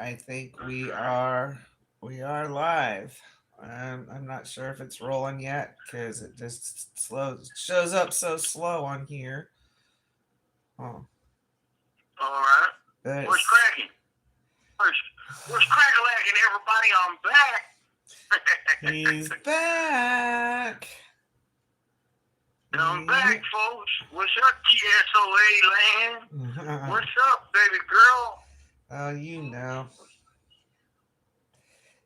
I think we are live. I'm not sure if it's rolling yet because it just shows up so slow on here. Oh, All right. but What's cracking? What's, what's crack-a-lacking, everybody? I'm back. he's back. I'm back, folks. What's up, TSOA land? What's up, baby girl? Oh, you know. I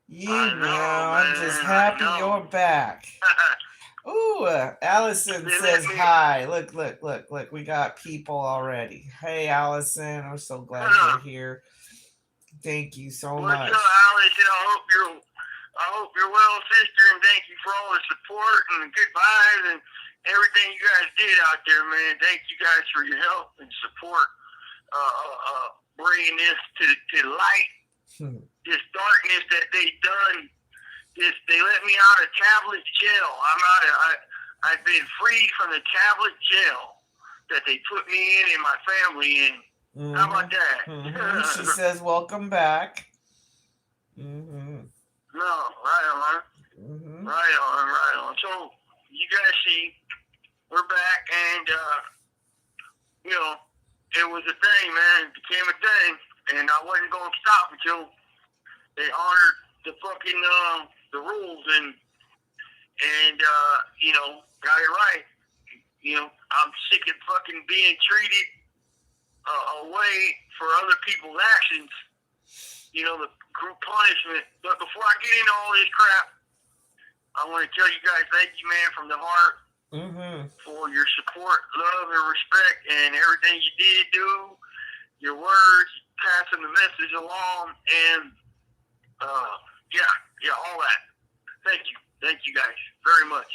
You know. know, I'm just man. I happy know. you're back. Ooh, Allison They says let me. hi. Look. We got people already. Hey, Allison. I'm so glad you're here. Thank you so What's much. up, Alice? I hope you're well, sister, and thank you for all the support and goodbyes and everything you guys did out there, man. Thank you guys for your help and support, bringing this to light. This darkness that they done. They let me out of tablet jail. I've been freed from the tablet jail that they put me in and my family in. Mm-hmm. How about that? Mm-hmm. She says, "Welcome back." Mm-hmm. No, right on. Mm-hmm. Right on. So you guys see, we're back, and it was a thing, man. It became a thing, and I wasn't going to stop until they honored the fucking the rules and got it right. I'm sick of fucking being treated away for other people's actions. The group punishment. But before I get into all this crap, I want to tell you guys thank you, man, from the heart, for your support, love, and respect, and everything you did do, your words, passing the message along, and all that. Thank you guys very much.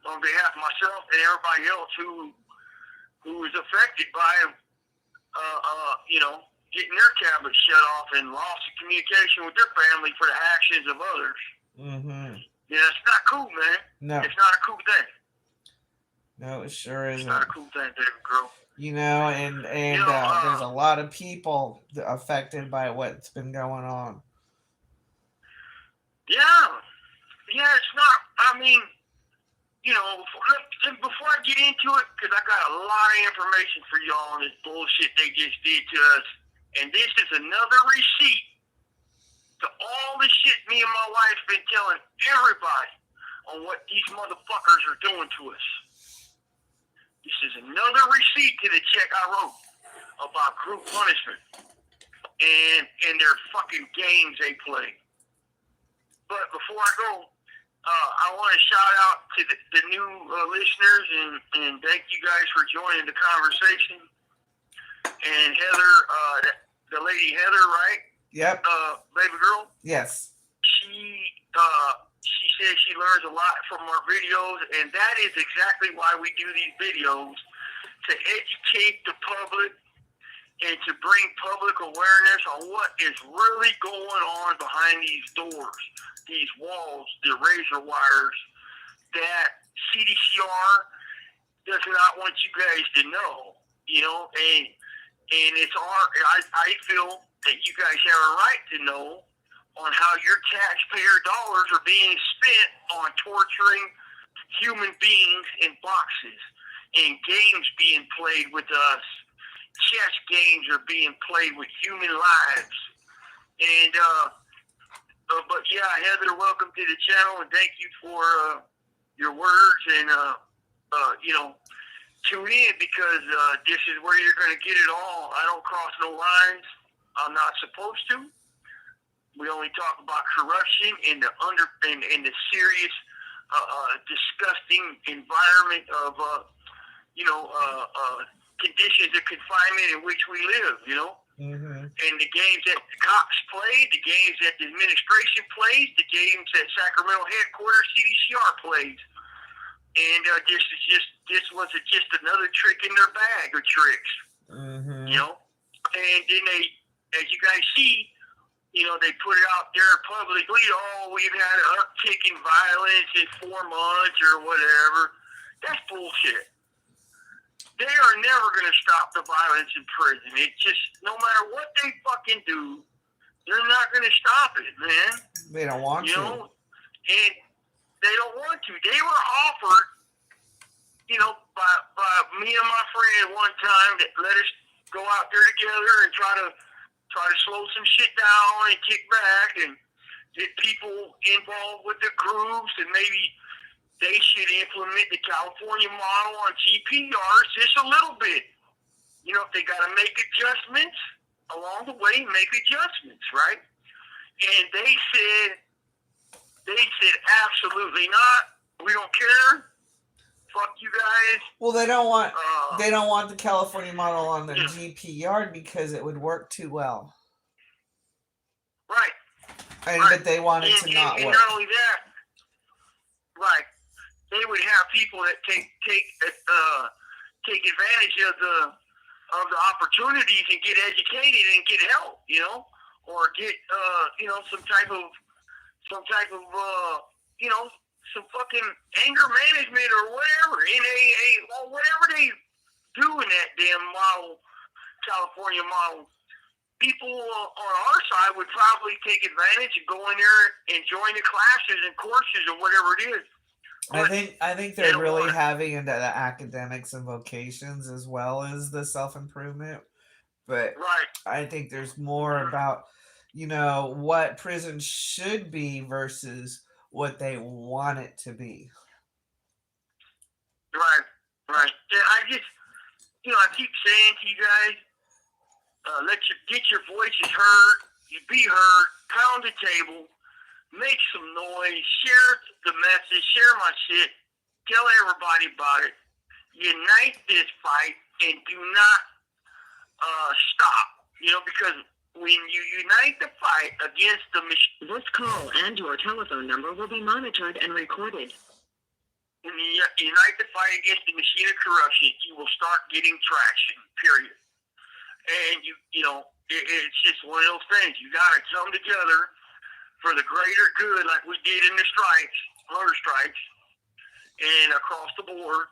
On behalf of myself and everybody else who is affected by getting their tablets shut off and loss of communication with their family for the actions of others. It's not cool, man. No. It's not a cool thing. No, it sure isn't. It's not a cool thing, baby girl. And there's a lot of people affected by what's been going on. Yeah, it's not, before I get into it, because I got a lot of information for y'all on this bullshit they just did to us, and this is another receipt to all the shit me and my wife been telling everybody on what these motherfuckers are doing to us. This is another receipt to the check I wrote about group punishment and their fucking games they play. But before I go, I want to shout out to the new listeners and thank you guys for joining the conversation. And Heather, the lady Heather, right? Yep. Baby girl? Yes. She says she learns a lot from our videos, and that is exactly why we do these videos, to educate the public and to bring public awareness on what is really going on behind these doors, these walls, the razor wires that CDCR does not want you guys to know, and it's I feel that you guys have a right to know on how your taxpayer dollars are being spent on torturing human beings in boxes and games being played with us. Chess games are being played with human lives. And, but yeah, Heather, welcome to the channel, and thank you for your words, and, tune in, because this is where you're going to get it all. I don't cross no lines. I'm not supposed to. We only talk about corruption in the serious, disgusting environment of, conditions of confinement in which we live, And the games that the cops play, the games that the administration plays, the games that Sacramento headquarters CDCR plays. And this was just another trick in their bag of tricks, And then they, as you guys see, they put it out there publicly, we've had an uptick in violence in 4 months or whatever. That's bullshit. They are never going to stop the violence in prison. It just, no matter what they fucking do, They're not going to stop it, man. They don't want You to. know, and they don't want to. They were offered, by me and my friend one time that let us go out there together and try to slow some shit down and kick back and get people involved with the groups, and maybe they should implement the California model on GPRs just a little bit. If they got to make adjustments along the way, make adjustments, right? And they said absolutely not. We don't care. Fuck you guys. Well, they don't want the California model on their GPR because it would work too well. Right. But they want it to not work. And not only that, right? They would have people that take advantage of the opportunities and get educated and get help, or get some type of some fucking anger management or whatever, NAA, or whatever they do in that damn model, California model. People on our side would probably take advantage and go in there and join the classes and courses or whatever it is. I think they're really heavy into the academics and vocations as well as the self-improvement. But right. I think there's more about, what prison should be versus what they want it to be. Right. Yeah, I just, I keep saying to you guys, get your voices heard, you be heard, pound the table, make some noise, share the message, share my shit, tell everybody about it. Unite this fight and do not stop, because when you unite the fight against the machine... This call and your telephone number will be monitored and recorded. When you unite the fight against the machine of corruption, you will start getting traction, period. And, it's just one of those things. You got to come together for the greater good like we did in the strikes, motor strikes, and across the board.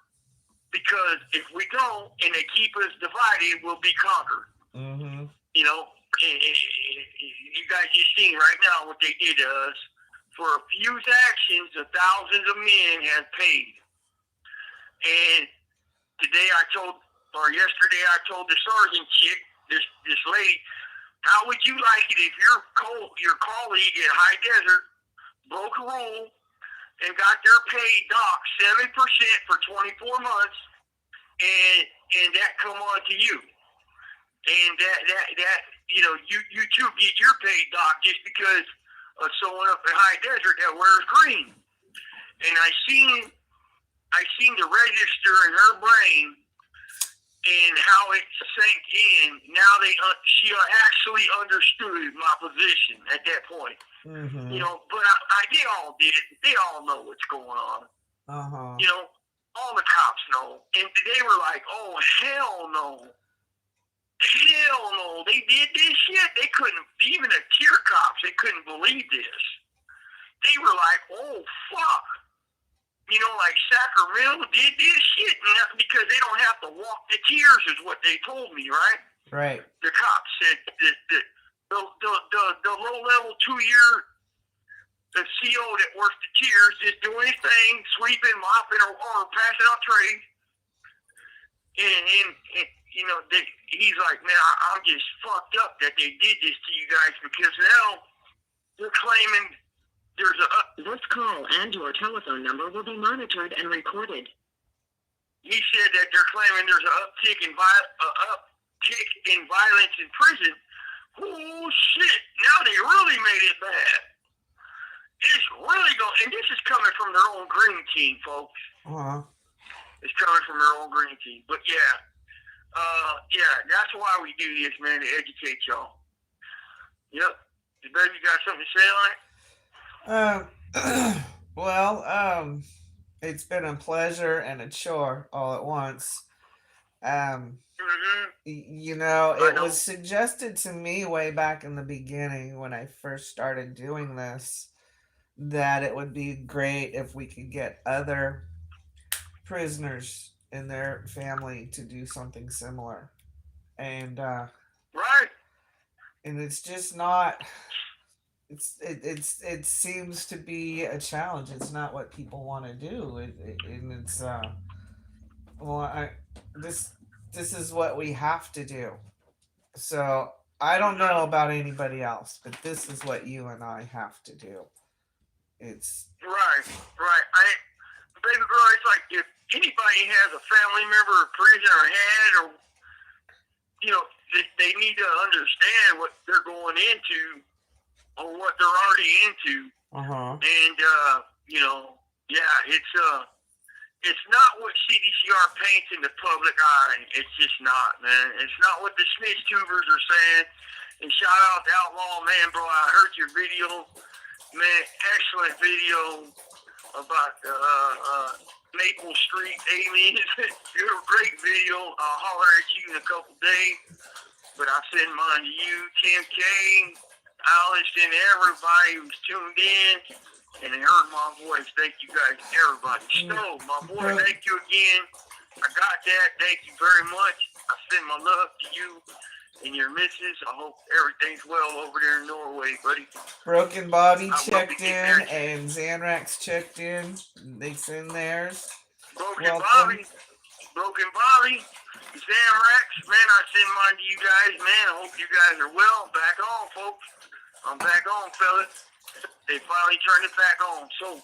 Because if we don't and they keep us divided, we'll be conquered. Mm-hmm. You guys just seen right now what they did to us. For a few actions, the thousands of men have paid. And yesterday I told the sergeant chick, this lady, how would you like it if your colleague at High Desert broke a rule and got their pay docked 7% for 24 months, and that come on to you, and that you too get your pay docked just because of someone up at High Desert that wears green. And I seen the register in her brain and how it sank in. Now she actually understood my position at that point. Mm-hmm. But they all did. They all know what's going on. Uh-huh. All the cops know. And they were like, oh, hell no. Hell no. They did this shit. They couldn't, even the tier cops, they couldn't believe this. They were like, oh, fuck. Like Sacramento did this shit. And that's because they don't have to walk the tiers is what they told me, right? Right. The cops said that the low-level 2-year the CO that works the tiers is doing his thing, sweeping, mopping, or passing out trays. And he's like, man, I'm just fucked up that they did this to you guys because now they're claiming there's This call and your telephone number will be monitored and recorded. He said that they're claiming there's an uptick in violence in prison. Oh shit! Now they really made it bad. It's really going, and this is coming from their own green team, folks. Uh-huh. It's coming from their own green team. But yeah, that's why we do this, man, to educate y'all. Yep. Baby, you got something to say on it? Well, it's been a pleasure and a chore all at once. It was suggested to me way back in the beginning when I first started doing this that it would be great if we could get other prisoners and their family to do something similar. And right. and it's just not. It seems to be a challenge. It's not what people want to do, and it's well, this this is what we have to do. So I don't know about anybody else, but this is what you and I have to do. It's Right, right. Baby girl, it's like if anybody has a family member in prison or had, or they need to understand what they're going into or what they're already into. And yeah, it's not what CDCR paints in the public eye. It's just not, man. It's not what the snitch tubers are saying. And shout out to Outlaw Man, bro. I heard your video, man. Excellent video about Maple Street aliens. You're a great video. I'll holler at you in a couple days. But I send mine to you, Tim K, Alice, and everybody who's tuned in and heard my voice. Thank you guys, everybody. Snow, my boy, thank you again. I got that. Thank you very much. I send my love to you and your missus. I hope everything's well over there in Norway, buddy. Broken Bobby checked in and Xanrax checked in. They send theirs. Broken Bobby, Xanrax, man, I send mine to you guys, man. I hope you guys are well. Back on, folks. I'm back on, fellas. They finally turned it back on. So,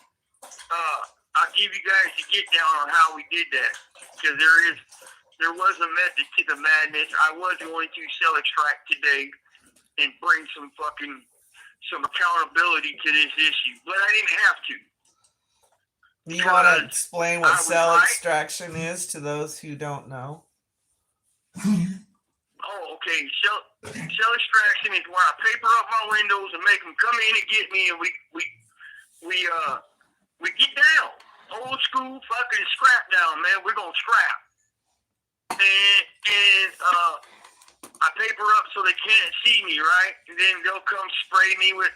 I'll give you guys the get down on how we did that. Because there was a method to the madness. I was going to cell extract today and bring some accountability to this issue, but I didn't have to. You want to explain what cell extraction is to those who don't know? Oh, okay. Cell extraction is where I paper up my windows and make them come in and get me, and we get down. Old school fucking scrap down, man. We're gonna scrap. And I paper up so they can't see me, right? And then they'll come spray me with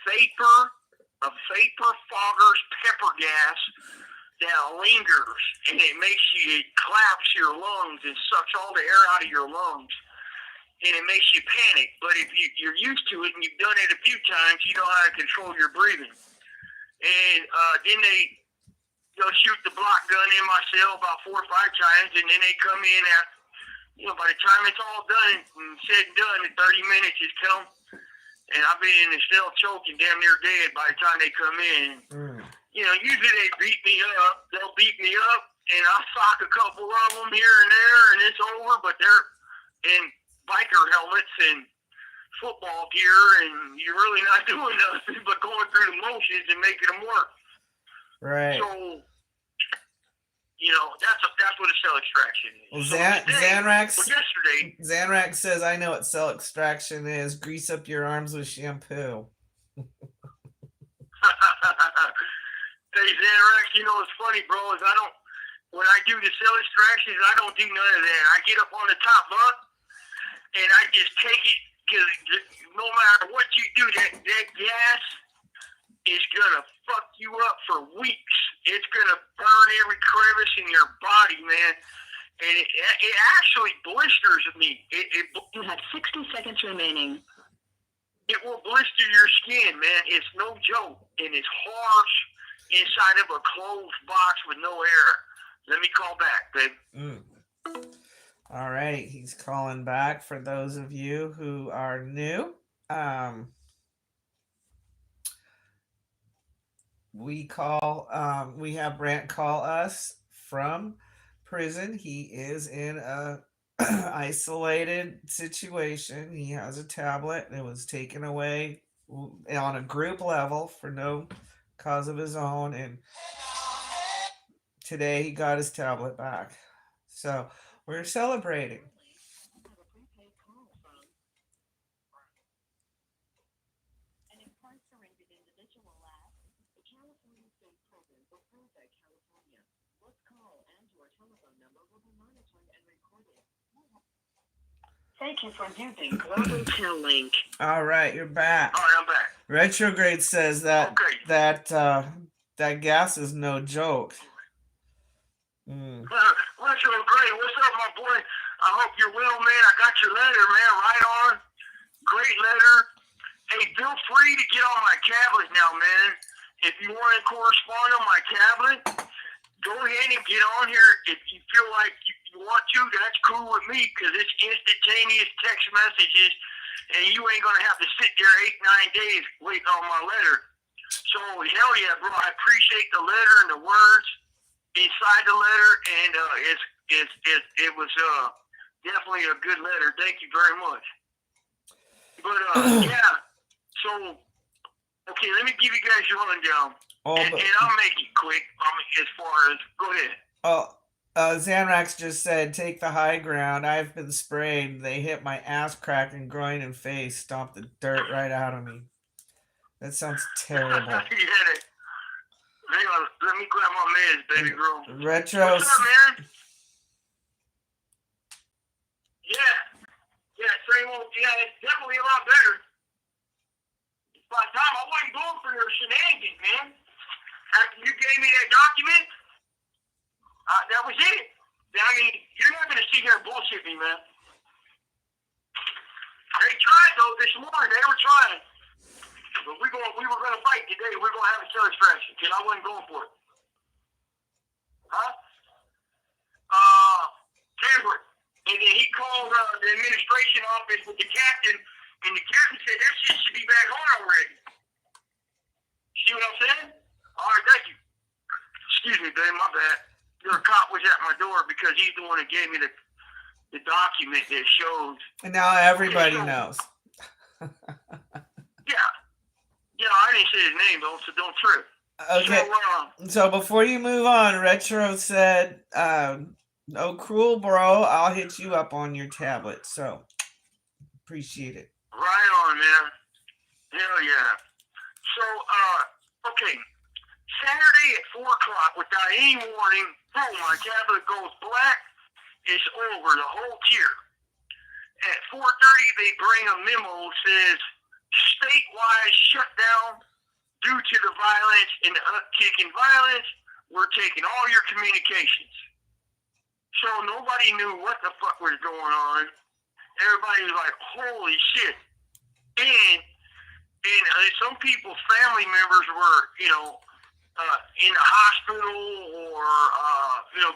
vapor fogger's pepper gas that lingers, and it claps your lungs and sucks all the air out of your lungs, and it makes you panic. But if you're used to it and you've done it a few times, you know how to control your breathing. And then they'll shoot the block gun in my cell about 4 or 5 times, and then they come in after, by the time it's all done and said and done, in 30 minutes has come, and I've been in the cell choking, damn near dead by the time they come in. Usually they beat me up. They'll beat me up, and I'll sock a couple of them here and there, and it's over, but they're in biker helmets and football gear, and you're really not doing nothing but going through the motions and making them work. Right. So, that's what a cell extraction is. Well, Xanrax says, I know what cell extraction is. Grease up your arms with shampoo. Hey, Xanrax, it's funny, bro, is when I do the cell extractions, I don't do none of that. I get up on the top bunk, and I just take it, because no matter what you do, that gas is going to fuck you up for weeks. It's going to burn every crevice in your body, man. And it actually blisters me. You have 60 seconds remaining. It will blister your skin, man. It's no joke. And it's harsh inside of a closed box with no air. Let me call back, babe. All right. He's calling back for those of you who are new. We have Brant call us from prison. He is in a isolated situation. He has a tablet. It was taken away on a group level for no cause of his own, and today he got his tablet back. So we're celebrating. Thank you for using Global Tel Link. All right, you're back. All right, I'm back. Retrograde says that that gas is no joke. Retrograde, what's up, my boy? I hope you're well, man. I got your letter, man. Right on. Great letter. Hey, feel free to get on my tablet now, man. If you want to correspond on my tablet, go ahead and get on here. If you feel like you want to, that's cool with me because it's instantaneous text messages, and you ain't going to have to sit there 8-9 days waiting on my letter. So, hell yeah, bro. I appreciate the letter and the words inside the letter, and it was definitely a good letter. Thank you very much. But, yeah. So, okay, let me give you guys your rundown. And I'll make it quick as far as, go ahead. Xanrax just said, take the high ground. I've been sprayed. They hit my ass crack and groin and face, stomped the dirt right out of me. That sounds terrible. Hang on, let me grab my meds, baby girl. Retro. What's up, man? Yeah, same old. Yeah, it's definitely a lot better. By the time I wasn't going for your shenanigans, man. After you gave me that document, that was it. I mean, you're not going to sit here and bullshit me, man. They tried, though, this morning. They were trying. But we were going to fight today. We're going to have a satisfaction because I wasn't going for it. Huh? Tampering. And then he called the administration office with the captain, and the captain said, that shit should be back on already. See what I'm saying? All right, thank you. Excuse me, babe, my bad. Your cop was at my door because he's the one that gave me the document that shows. And now everybody knows. Yeah, I didn't say his name, though, so don't trip. Okay. So before you move on, Retro said, no cruel, bro. I'll hit you up on your tablet. So appreciate it. Right on, man. Hell yeah. So, okay. Saturday at 4 o'clock, without any warning, boom, my tablet goes black. It's over, the whole tier. At 4:30, they bring a memo that says, statewide shutdown due to the violence and the uptick in violence. We're taking all your communications. So nobody knew what the fuck was going on. Everybody was like, holy shit. And some people's family members were, in the hospital or,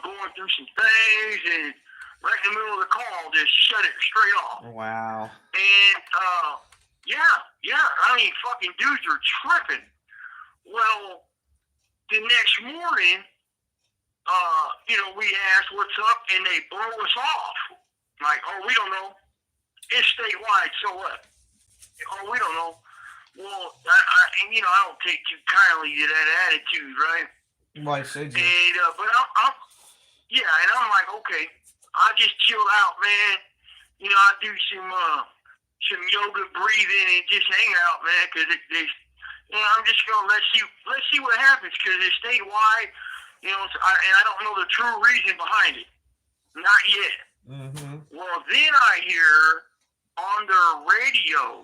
going through some things, and right in the middle of the call, just shut it straight off. Wow. And, yeah, I mean, fucking dudes are tripping. Well, the next morning, we asked what's up, and they blow us off. Like, oh, we don't know. It's statewide, so what? Oh, we don't know. Well, I don't take too kindly to that attitude, right? Why should you? And, but and I'm like, okay, I'll just chill out, man. I'll do some yoga breathing and just hang out, man, because I'm just going to let's see what happens, because it's statewide, and I don't know the true reason behind it. Not yet. Mm-hmm. Well, then I hear on their radio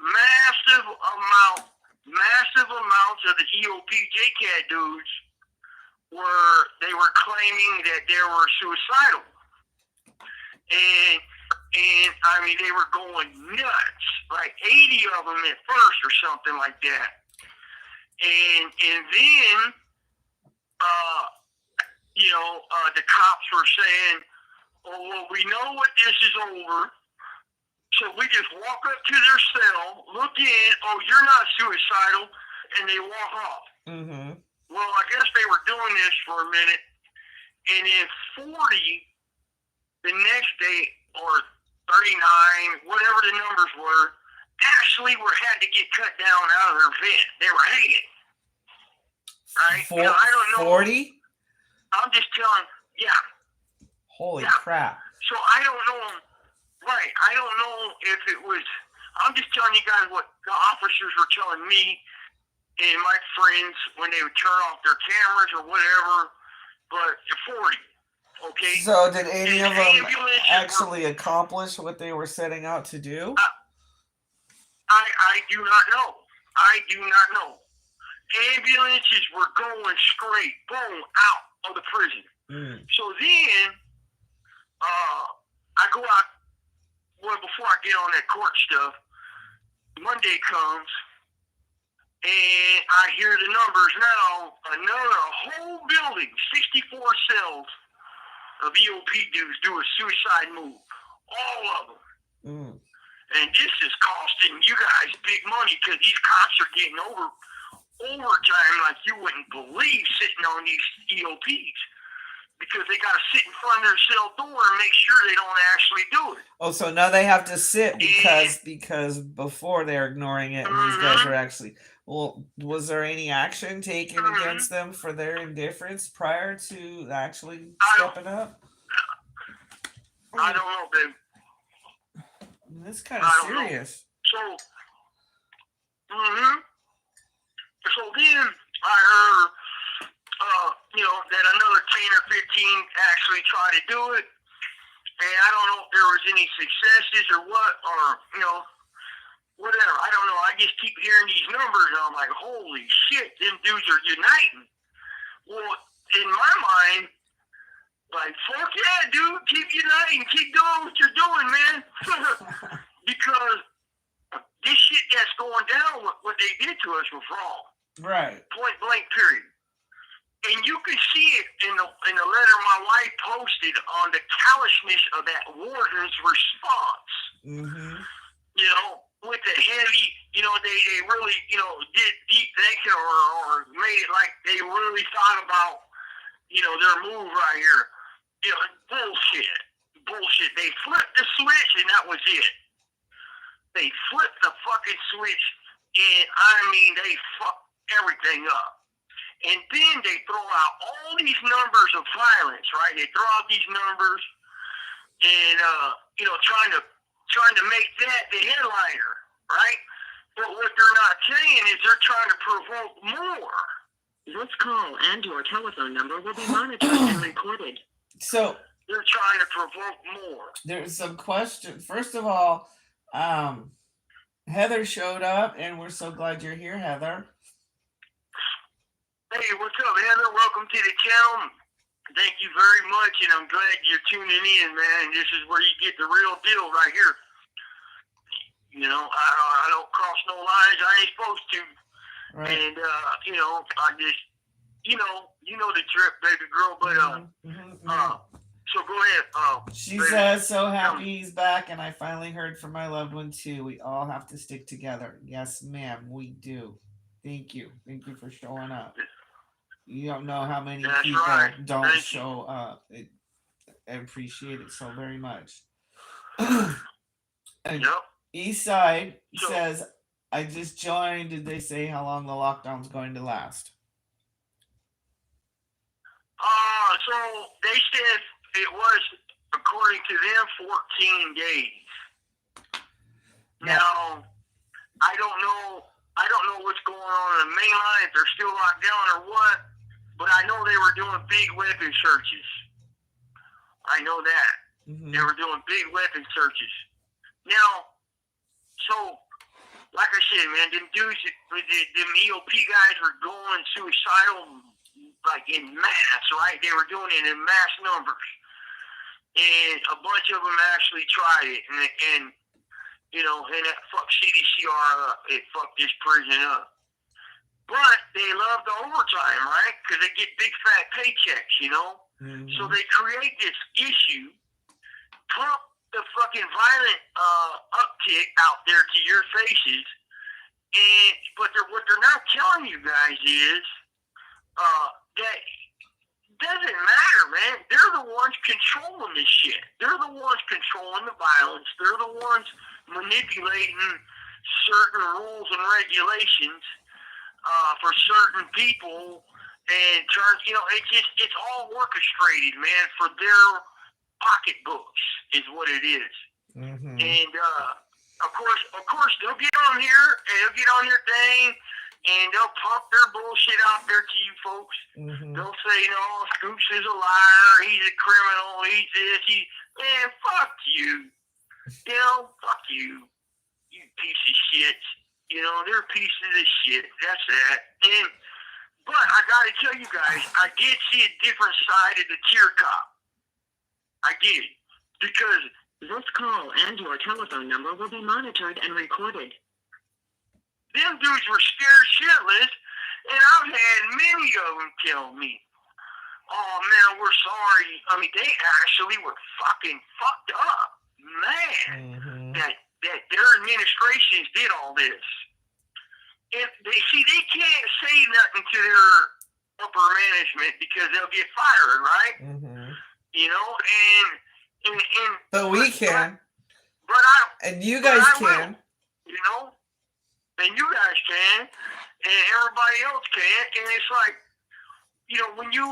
massive amounts of the EOP JCAT dudes they were claiming that they were suicidal. And I mean, they were going nuts, like 80 of them at first or something like that. And then, the cops were saying, oh, well, we know what this is over. So we just walk up to their cell, look in, oh, you're not suicidal, and they walk off. Mm-hmm. Well, I guess they were doing this for a minute, and then 40 the next day, or 39, whatever the numbers were, actually had to get cut down out of their vent. They were hanging. Right? I don't know. 40? I'm just telling, yeah. Holy crap. So I don't know. Right. I don't know if it was. I'm just telling you guys what the officers were telling me and my friends when they would turn off their cameras or whatever. But 40. Okay. So did any of them actually accomplish what they were setting out to do? I do not know. I do not know. Ambulances were going straight, boom, out of the prison. So then, I go out well, before I get on that court stuff, Monday comes, and I hear the numbers now. A whole building, 64 cells of EOP dudes do a suicide move. All of them. Mm. And this is costing you guys big money because these cops are getting overtime like you wouldn't believe sitting on these EOPs. Because they got to sit in front of their cell door and make sure they don't actually do it. Oh, so now they have to sit because before they're ignoring it, and these guys are actually. Well, was there any action taken against them for their indifference prior to actually stepping up? I don't know, babe. That's kind of serious. So, so then I heard, that another 10 or 15 actually tried to do it. And I don't know if there was any successes or what, or, whatever. I don't know. I just keep hearing these numbers, and I'm like, holy shit, them dudes are uniting. Well, in my mind, like, fuck yeah, dude, keep uniting, keep doing what you're doing, man. Because this shit that's going down, what they did to us was wrong. Right. Point blank, period. And you can see it in the letter my wife posted on the callousness of that warden's response. Mm-hmm. With the heavy, they really, did deep thinking or made it like they really thought about, their move right here. Bullshit. They flipped the switch and that was it. They flipped the fucking switch and they fucked everything up. And then they throw out all these numbers of violence, right? They throw out these numbers and, trying to make that the headliner, right? But what they're not saying is they're trying to provoke more. This call and your telephone number will be monitored and recorded. So they're trying to provoke more. There's some questions. First of all, Heather showed up, and we're so glad you're here, Heather. Hey, what's up, Heather? Welcome to the channel. Thank you very much, and I'm glad you're tuning in, man. This is where you get the real deal right here. I don't cross no lines I ain't supposed to. Right. And, I just, you know the trip, baby girl, but, so go ahead. She says, so happy he's back, and I finally heard from my loved one, too. We all have to stick together. Yes, ma'am, we do. Thank you. Thank you for showing up. You don't know how many people don't show up. I appreciate it so very much. And Eastside says, I just joined. Did they say how long the lockdown's going to last? So they said it was, according to them, 14 days. Now, I don't know what's going on in the main line, if they're still locked down or what, but I know they were doing big weapon searches. I know that. Mm-hmm. They were doing big weapon searches. Now, so, like I said, man, them dudes, them EOP guys were going suicidal, like in mass, right? They were doing it in mass numbers. And a bunch of them actually tried it. And that fucked CDCR up. It fucked this prison up. But they love the overtime, right? Because they get big fat paychecks, Mm-hmm. So they create this issue, pump the fucking violent uptick out there to your faces, but what they're not telling you guys is that doesn't matter, man. They're the ones controlling this shit. They're the ones controlling the violence. They're the ones manipulating certain rules and regulations for certain people, and it's all orchestrated, man, for their pocketbooks is what it is. Mm-hmm. And of course, they'll get on here and they'll get on their thing and they'll pump their bullshit out there to you folks. Mm-hmm. They'll say, Scoops is a liar, he's a criminal, he's this, man, fuck you. Fuck you. You piece of shit. They're pieces of shit. That's that. But I gotta tell you guys, I did see a different side of the tear cop. I did. Because This call and your telephone number will be monitored and recorded. Them dudes were scared shitless, and I've had many of them tell me, "Oh man, we're sorry." I mean, they actually were fucking fucked up, man. That their administrations did all this, and they can't say nothing to their upper management because they'll get fired, right? You know, and but we can, but and you guys can, you know, and you guys can, and everybody else can, and it's like, you know, when you,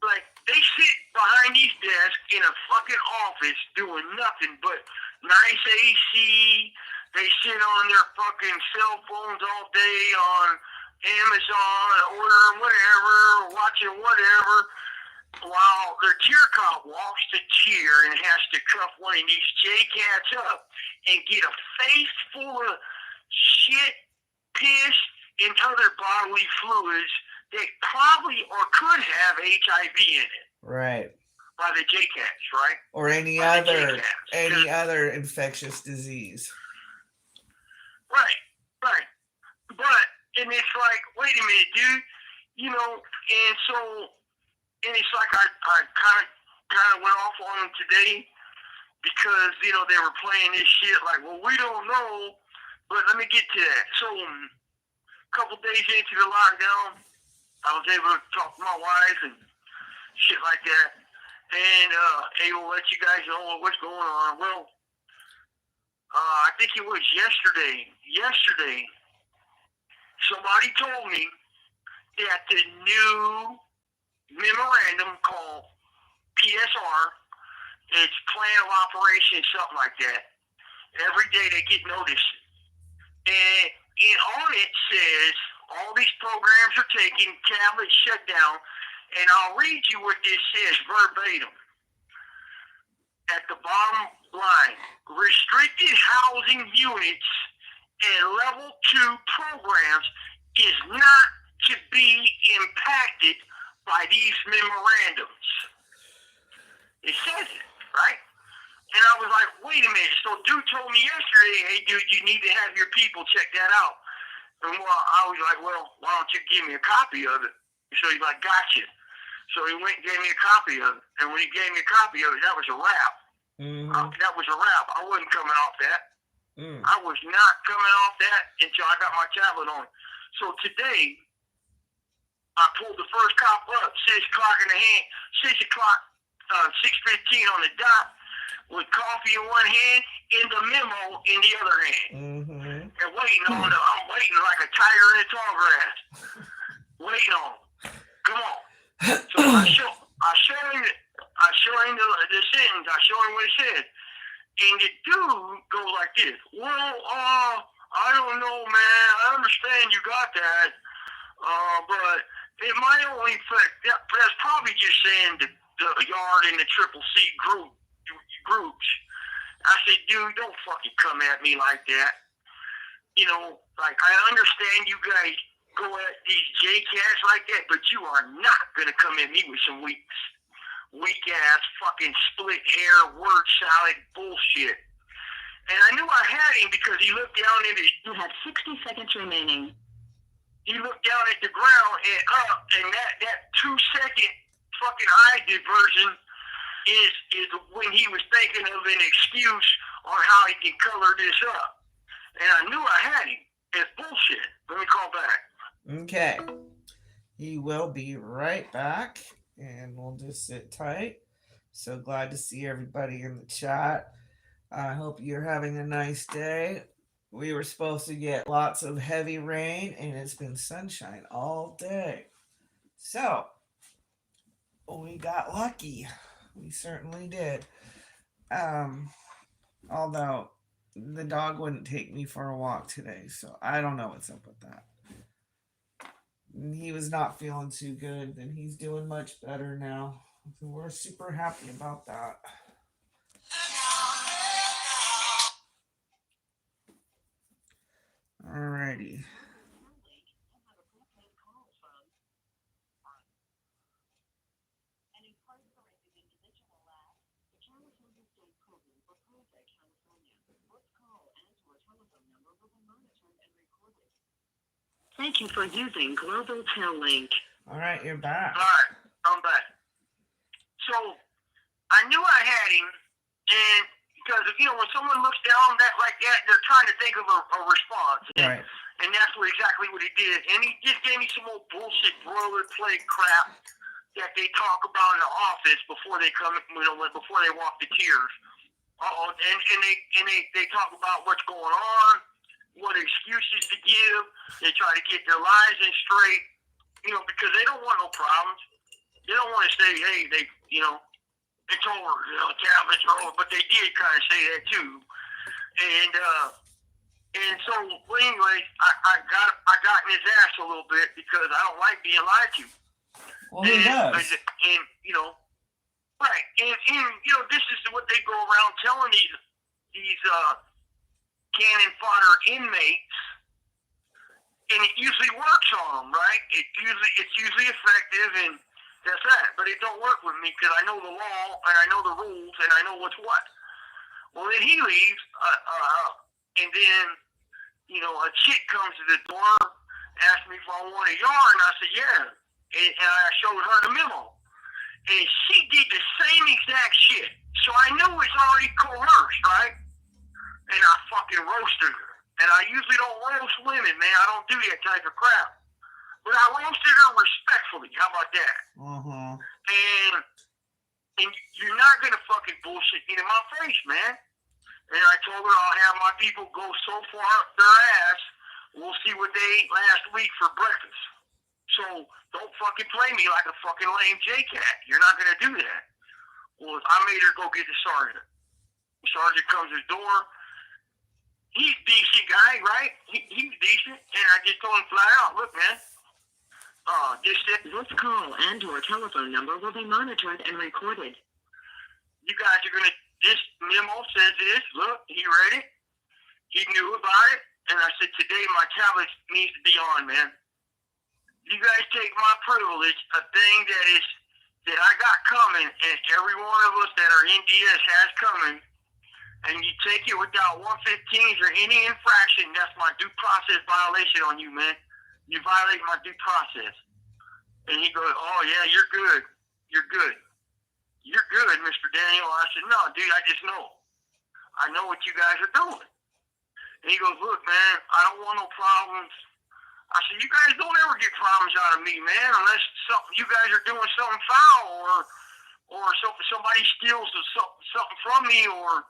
like, they sit behind these desks in a fucking office doing nothing but nice AC. They sit on their fucking cell phones all day on Amazon, ordering whatever, watching whatever, while their tier cop walks the tier and has to cuff one of these J-Cats up and get a face full of shit, piss, and other bodily fluids that probably or could have HIV in it. Right. By the J-Cats, right? Or any other infectious disease. Right. But, and it's like, wait a minute, dude. You know, and so, and it's like I kind of went off on them today because, you know, they were playing this shit like, well, we don't know, but let me get to that. So, a couple days into the lockdown, I was able to talk to my wife and shit like that, and able to let you guys know what's going on. Well, I think it was yesterday, somebody told me that the new memorandum called PSR, it's Plan of Operation, something like that. Every day they get notice. And on it says all these programs are taken, tablets shut down, and I'll read you what this says verbatim. At the bottom line, restricted housing units and level 2 programs is not to be impacted by these memorandums. It says it, right? And I was like, wait a minute. So dude told me yesterday, hey, dude, you need to have your people check that out. And I was like, well, why don't you give me a copy of it? So he's like, gotcha. So he went and gave me a copy of it. And when he gave me a copy of it, that was a wrap. That was a wrap. I wasn't coming off that. I was not coming off that until I got my tablet on. So today, I pulled the first cop up, 6 o'clock in the hand, 6 o'clock, 6:15 on the dot, with coffee in one hand, and the memo in the other hand. And waiting on them. I'm waiting like a tiger in the tall grass. Waiting on them. Come on. So I show him the sentence. I show him what it says. And the dude goes like this. Well, I don't know, man. I understand you got that. But it might only affect, that's probably just saying the yard and the triple C groups. I said, dude, don't fucking come at me like that. You know, like, I understand you guys go at these J-Cats like that, but you are not going to come at me with some weak-ass fucking split hair, word salad bullshit. And I knew I had him because he looked down at his... You have 60 seconds remaining. He looked down at the ground and up, and that 2-second fucking eye diversion is when he was thinking of an excuse on how he can color this up. And I knew I had him. It's bullshit. Let me call back. Okay. He will be right back, and we'll just sit tight. So glad to see everybody in the chat. I hope you're having a nice day. We were supposed to get lots of heavy rain, and it's been sunshine all day. So, we got lucky. We certainly did. Although, the dog wouldn't take me for a walk today, so I don't know what's up with that. He was not feeling too good, and he's doing much better now. So we're super happy about that. Alrighty. Thank you for using Global Tel Link. All right, you're back. All right, I'm back. So I knew I had him, and because when someone looks down that like that, they're trying to think of a response. Right. And that's exactly what he did. And he just gave me some old bullshit boilerplate crap that they talk about in the office before they come, before they walk the tiers. And they talk about what's going on, what excuses to give. They try to get their lies in straight, because they don't want no problems. They don't want to say, hey, it's over, tablets are over, but they did kind of say that too. And so, well, anyway, I got in his ass a little bit because I don't like being lied to. Well, who does? And right. And this is what they go around telling these cannon fodder inmates, and it usually works on them, right? It's usually effective, and that's that. But it don't work with me because I know the law and I know the rules and I know what's what. Well, then he leaves, and then a chick comes to the door, asks me if I want a yarn. I said yeah, and I showed her the memo. And she did the same exact shit. So I knew it's already coerced, right? And I fucking roasted her. And I usually don't roast women, man. I don't do that type of crap. But I roasted her respectfully. How about that? Mm-hmm. And you're not going to fucking bullshit me in my face, man. And I told her I'll have my people go so far up their ass, we'll see what they ate last week for breakfast. So don't fucking play me like a fucking lame J-Cat. You're not going to do that. Well, I made her go get the sergeant. The sergeant comes to the door. He's a decent guy, right? He's decent. And I just told him flat out, look, man. This call and your telephone number will be monitored and recorded. You guys are going to, this memo says this. Look, he read it. He knew about it. And I said, today my tablet needs to be on, man. You guys take my privilege, a thing that I got coming, and every one of us that are in DS has coming, and you take it without 115s or any infraction, that's my due process violation on you, man. You violate my due process. And he goes, oh, yeah, you're good. You're good. You're good, Mr. Daniel. I said, no, dude, I just know. I know what you guys are doing. And he goes, look, man, I don't want no problems. I said, you guys don't ever get problems out of me, man, unless you guys are doing something foul or somebody steals something from me, or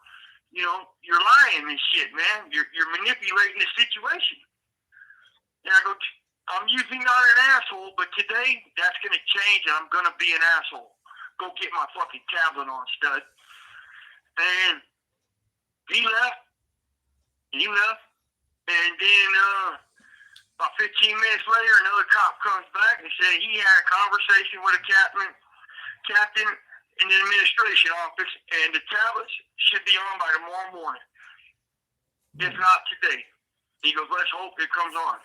you're lying and shit, man. You're manipulating the situation. And I go, I'm usually not an asshole, but today that's gonna change, and I'm gonna be an asshole. Go get my fucking tablet on, stud. And he left, and then about 15 minutes later, another cop comes back and said he had a conversation with a captain in the administration office, and the tablets should be on by tomorrow morning. If not today. He goes, let's hope it comes on.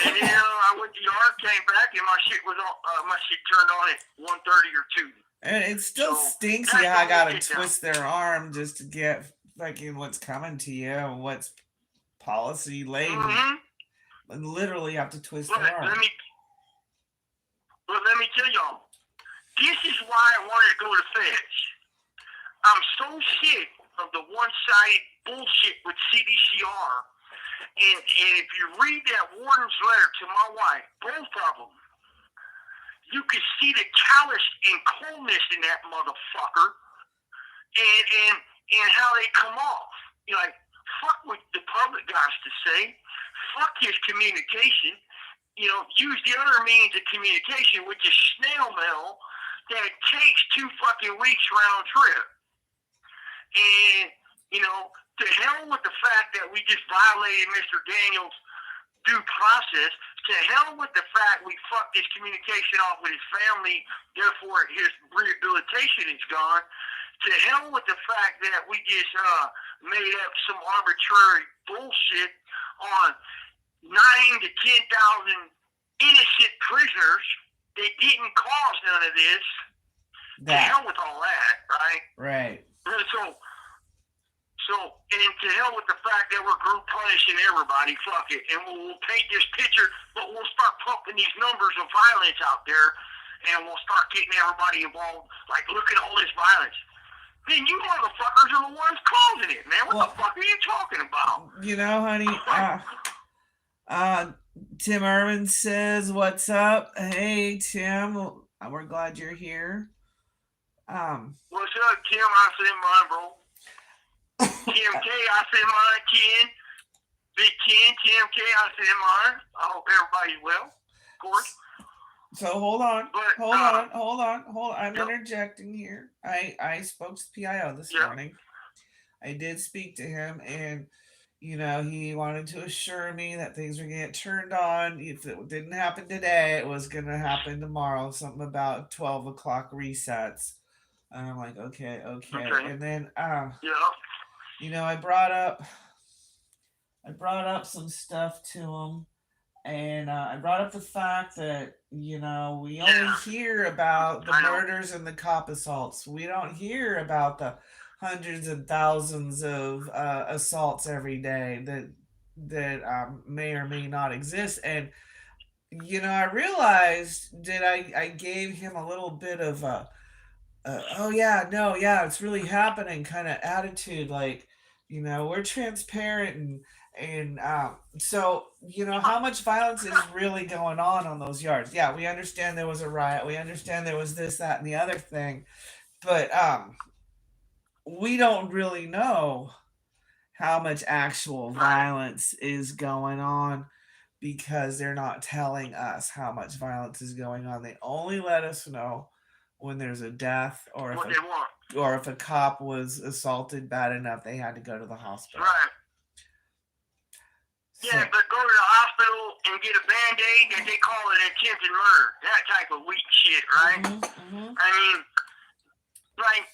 And then I went to yard, came back, and my shit was on. My shit turned on at 1:30 or 2. And it still stinks. that's Yeah, I what gotta we get twist their arm just to get fucking what's coming to you, what's policy laden. Mm-hmm. And literally have to twist Let their arm. me tell y'all, this is why I wanted to go to feds. I'm so sick of the one-sided bullshit with CDCR. And if you read that warden's letter to my wife, both of them, you can see the callous and coldness in that motherfucker, and how they come off. You're like, fuck what the public got to say. Fuck his communication. Use the other means of communication, which is snail mail, that it takes 2 fucking weeks round trip. And, to hell with the fact that we just violated Mr. Daniels' due process. To hell with the fact we fucked his communication off with his family, therefore his rehabilitation is gone. To hell with the fact that we just made up some arbitrary bullshit on 9,000 to 10,000 innocent prisoners that didn't cause none of this. To hell with all that, right? Right. So So, and to hell with the fact that we're group punishing everybody, fuck it. And we'll paint this picture, but we'll start pumping these numbers of violence out there, and we'll start getting everybody involved. Like, look at all this violence. Then you motherfuckers are the ones causing it, man. What the fuck are you talking about? You know, honey, Tim Irvin says, "What's up? Hey, Tim, we're glad you're here." What's up, Tim? I said mine, bro. TMK, I said mine. Ken, Big Ken, TMK, I said mine. I hope everybody's well, of course. So hold on. I'm Yep. interjecting here. I spoke to PIO this morning. I did speak to him, and you know, he wanted to assure me that things were going to get turned on. If it didn't happen today, it was going to happen tomorrow. Something about 12 o'clock resets. And I'm like, okay. And then, you know, I brought up some stuff to him, and I brought up the fact that, you know, we only hear about the murders and the cop assaults. We don't hear about the hundreds and thousands of assaults every day that may or may not exist. And you know, I realized that I gave him a little bit of a oh yeah, no, yeah, it's really happening kind of attitude. Like, you know, we're transparent, and so, you know, how much violence is really going on those yards? Yeah, we understand there was a riot, we understand there was this, that, and the other thing, but we don't really know how much actual violence is going on, because they're not telling us how much violence is going on. They only let us know when there's a death, or if a cop was assaulted bad enough they had to go to the hospital. Right. So, yeah, but go to the hospital and get a Band-Aid, and they call it attempted murder. That type of weak shit, right? Mm-hmm. I mean, like,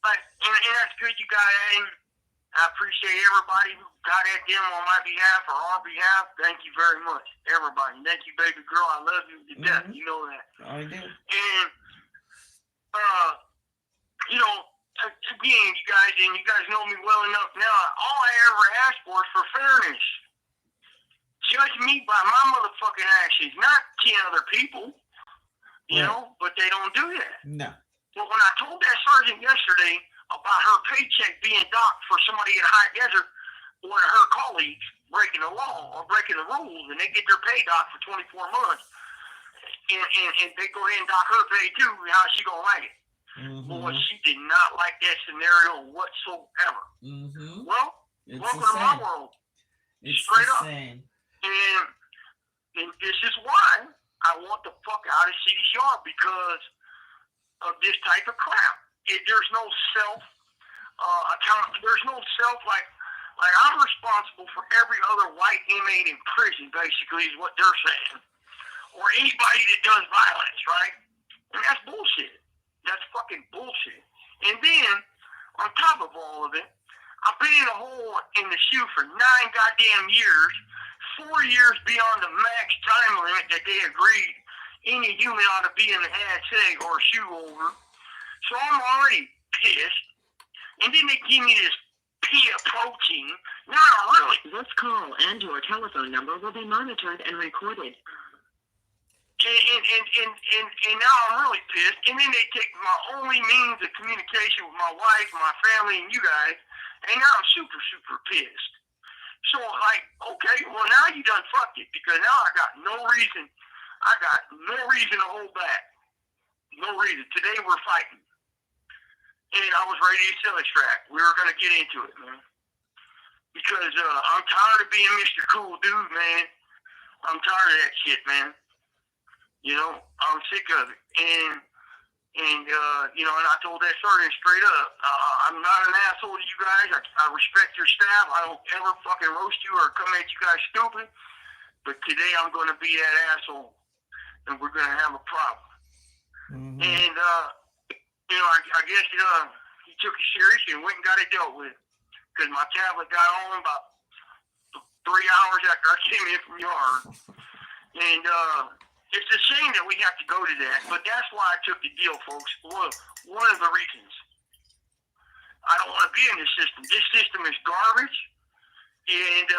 and that's good you got that in. I appreciate everybody who got that them on my behalf or our behalf. Thank you very much, everybody. Thank you, baby girl. I love you to death. You know that. I do. And, you know, again, you guys know me well enough now. All I ever asked for is for fairness. Judge me by my motherfucking actions, not 10 other people. You know, but they don't do that. No. But when I told that sergeant yesterday about her paycheck being docked for somebody in high desert, one of her colleagues breaking the law or breaking the rules, and they get their pay docked for 24 months, and they go ahead and dock her pay too, how's she gonna like it? Mm-hmm. Boy, she did not like that scenario whatsoever. Mm-hmm. Well, welcome to my world. It's straight up. Same. And this is why I want the fuck out of CDCR, because of this type of crap. There's no self account. There's no self like I'm responsible for every other white inmate in prison. Basically, is what they're saying, or anybody that does violence, right? And that's bullshit. That's fucking bullshit. And then on top of all of it, I've been in a hole in the shoe for 9 goddamn years, 4 years beyond the max time limit that they agreed any human ought to be in the ASA or shoe over. So I'm already pissed. And then they give me this pea protein. Not really. This call and your telephone number will be monitored and recorded. And now I'm really pissed. And then they take my only means of communication with my wife, my family, and you guys. And now I'm super, super pissed. So, like, okay, well, now you done fucked it, because now I got no reason to hold back. No reason. Today we're fighting. And I was ready to sell a track. We were going to get into it, man. Because I'm tired of being Mr. Cool Dude, man. I'm tired of that shit, man. You know, I'm sick of it. And you know, and I told that sergeant straight up, I'm not an asshole to you guys. I respect your staff. I don't ever fucking roast you or come at you guys stupid. But today I'm going to be that asshole, and we're going to have a problem. Mm-hmm. And, you know, I guess he took it serious and went and got it dealt with. Because my tablet got on about 3 hours after I came in from yard. And, it's a shame that we have to go to that, but that's why I took the deal, folks. One of the reasons. I don't want to be in this system. This system is garbage. And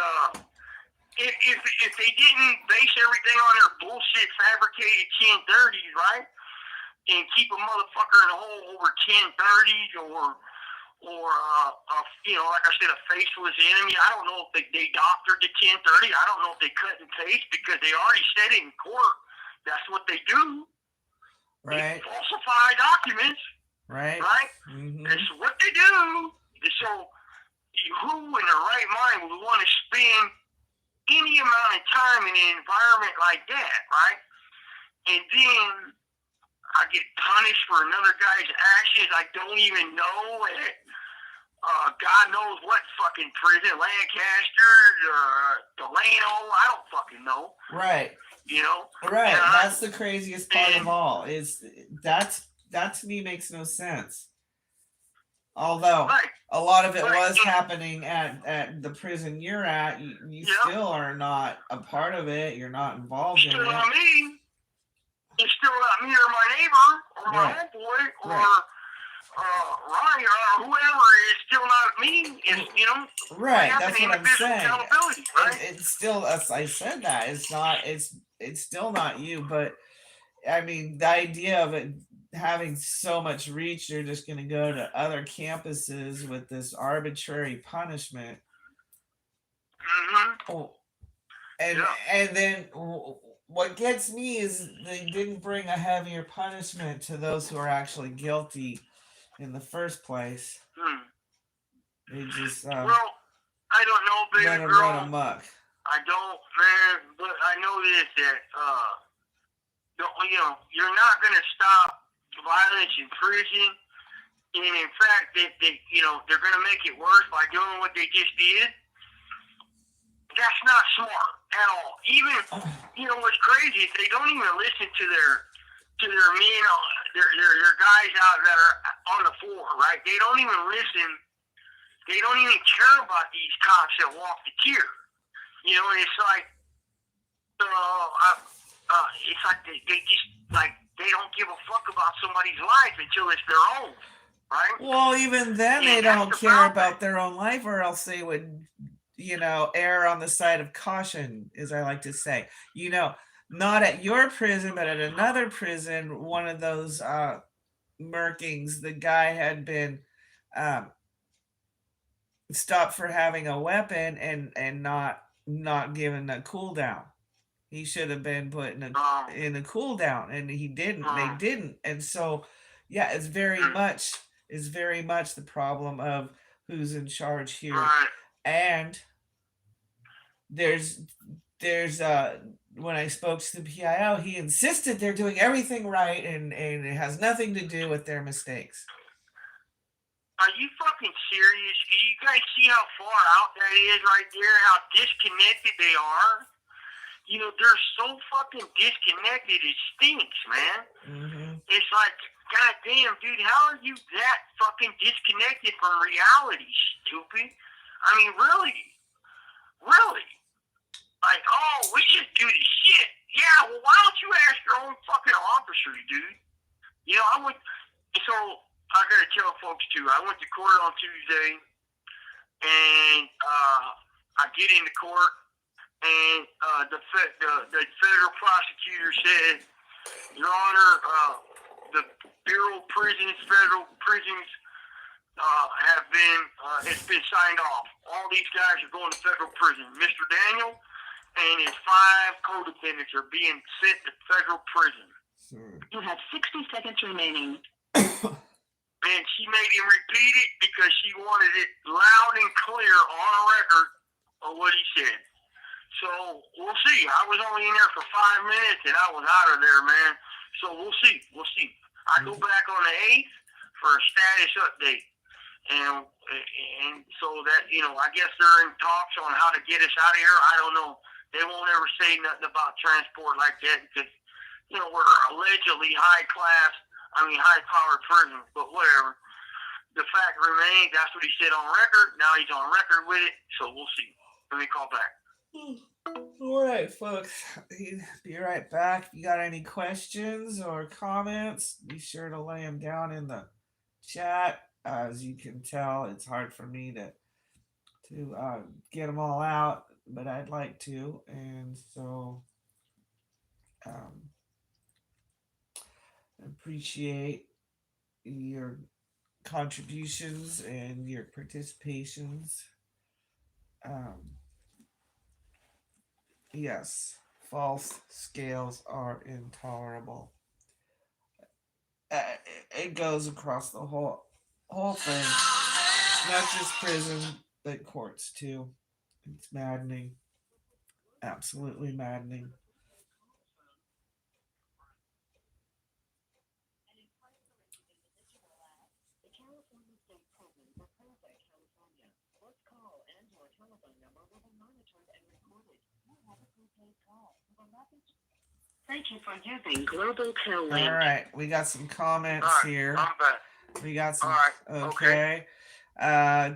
if they didn't base everything on their bullshit fabricated 1030s, right? And keep a motherfucker in a hole over 1030s or like I said, a faceless enemy. I don't know if they doctored the 1030. I don't know if they cut and paste because they already said it in court. That's what they do. Right. They falsify documents. Right. Right? Mm-hmm. That's what they do. So who in their right mind would want to spend any amount of time in an environment like that, right? And then I get punished for another guy's actions I don't even know. God knows what fucking prison, Lancaster, Delano, I don't fucking know. Right. You know? Right. That's the craziest part of all. Is that to me makes no sense. Although a lot of it was happening at the prison you're at, you still are not a part of it. You're not involved in it. Still not me. It's still not me or my neighbor or my homeboy or Ronnie or whoever. It's still not me. It's, you know. Right. That's what I'm saying. Right? It's still, as I said that, it's not. It's still not you. But I mean, the idea of it having so much reach, you're just going to go to other campuses with this arbitrary punishment. Mm-hmm. Oh, and then what gets me is they didn't bring a heavier punishment to those who are actually guilty in the first place. They just well, I don't know, baby let them girl. run amok. I don't, man, but I know this that you're not going to stop violence in prison, and in fact, they're going to make it worse by doing what they just did. That's not smart at all. Even, what's crazy is they don't even listen to their men, their guys out that are on the floor, right? They don't even listen. They don't even care about these cops that walk the tier. You know, it's like, they just like they don't give a fuck about somebody's life until it's their own, right? Well, even then they don't care about their own life, or else they would, err on the side of caution, as I like to say. Not at your prison, but at another prison, one of those murkings, the guy had been stopped for having a weapon and not given a cool down. He should have been put in a cool down, and he didn't. They didn't, and so yeah, it's very much the problem of who's in charge here. And there's when I spoke to the PIO, he insisted they're doing everything right, and it has nothing to do with their mistakes. Are you fucking serious? Do you guys see how far out that is right there? How disconnected they are? They're so fucking disconnected, it stinks, man. Mm-hmm. It's like, goddamn, dude, how are you that fucking disconnected from reality, stupid? I mean, really? Really? Like, oh, we just do this shit. Yeah, well, why don't you ask your own fucking officers, dude? So, I gotta tell folks, too, I went to court on Tuesday, and I get into court, and the federal prosecutor said, Your Honor, the Bureau of Prisons, federal prisons, have been, it's been signed off. All these guys are going to federal prison. Mr. Daniel and his 5 co-defendants are being sent to federal prison. You have 60 seconds remaining. And she made him repeat it because she wanted it loud and clear on a record of what he said. So, we'll see. I was only in there for 5 minutes, and I was out of there, man. So, we'll see. I go back on the 8th for a status update. And so that, I guess they're in talks on how to get us out of here. I don't know. They won't ever say nothing about transport like that because, we're allegedly high-powered prisons, but whatever. The fact remains, that's what he said on record. Now he's on record with it, so we'll see. Let me call back. All right, folks. Be right back. If you got any questions or comments, be sure to lay them down in the chat. As you can tell, it's hard for me to get them all out, but I'd like to, and so um, appreciate your contributions and your participations. Um, yes, false scales are intolerable. It goes across the whole thing, not just prison, but courts too. It's maddening, absolutely maddening. The California State Prison for Perfect, California. This call and/or telephone number will be monitored and recorded. You have a prepaid call. Thank you for using Global Tel All Link. right, we got some comments All right, here. I'm back. We got some. All right, Okay.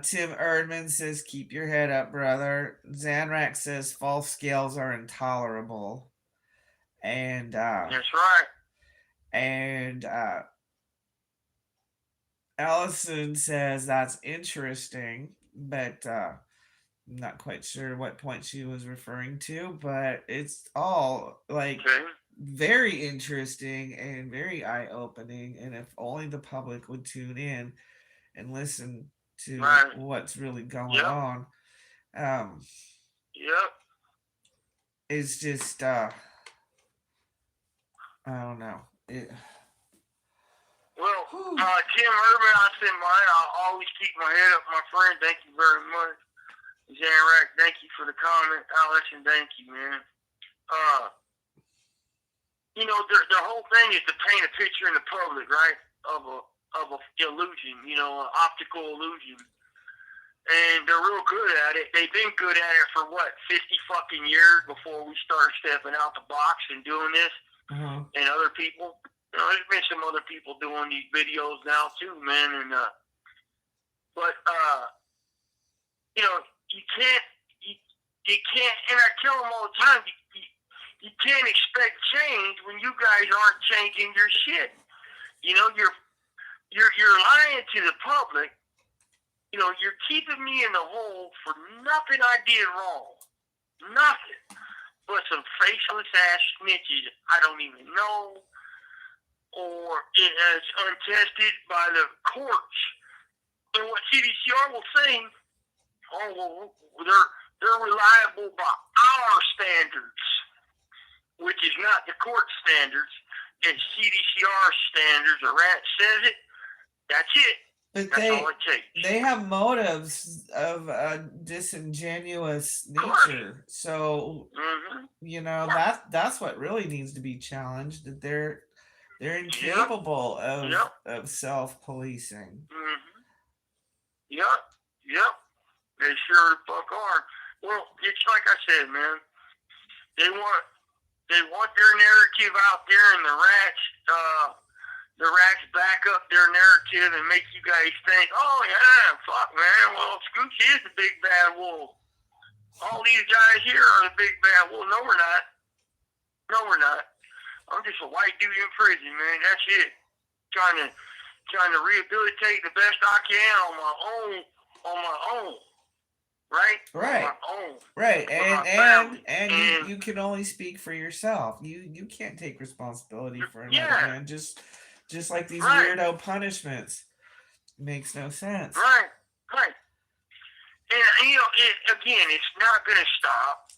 Tim Erdman says, "Keep your head up, brother." Zanrak says, "False scales are intolerable." And That's right. and Allison says that's interesting, but I'm not quite sure what point she was referring to. But it's all like Okay. very interesting and very eye opening. And if only the public would tune in and listen to Right. what's really going Yep. on. Um, Yep. it's just I don't know. Well, Whew. Tim Urban, I said mine. I'll always keep my head up, my friend. Thank you very much. Zanrak, thank you for the comment. Allison, thank you, man. You know, the whole thing is to paint a picture in the public, right, of a illusion, you know, an optical illusion. And they're real good at it. They've been good at it for what, 50 fucking years before we start stepping out the box and doing this. And other people, you know, there's been some other people doing these videos now too, man. And but you know, you can't, and I tell them all the time, you can't expect change when you guys aren't changing your shit. You know, you're lying to the public. You know, you're keeping me in the hole for nothing I did wrong. Nothing. But some faceless ass snitches I don't even know, or it has untested by the courts. And what CDCR will say, oh, well, they're reliable by our standards, which is not the court standards. It's CDCR standards. The rat says it. That's it. But That's all it takes. they have motives of a disingenuous nature. So you know that's what really needs to be challenged. That they're incapable of self-policing. Yep. They sure the fuck are. Well, it's like I said, man. They want their narrative out there, and the rats back up their narrative and make you guys think, oh yeah, fuck man, well Scoops is the big bad wolf. All these guys here are the big bad wolf. No, we're not. I'm just a white dude in prison, man. That's it. Trying to rehabilitate the best I can on my own. Right? Right. On my own. Right. And you can only speak for yourself. You can't take responsibility for another man. Just like these weirdo punishments. Makes no sense. Right. And you know, again, it's not gonna stop.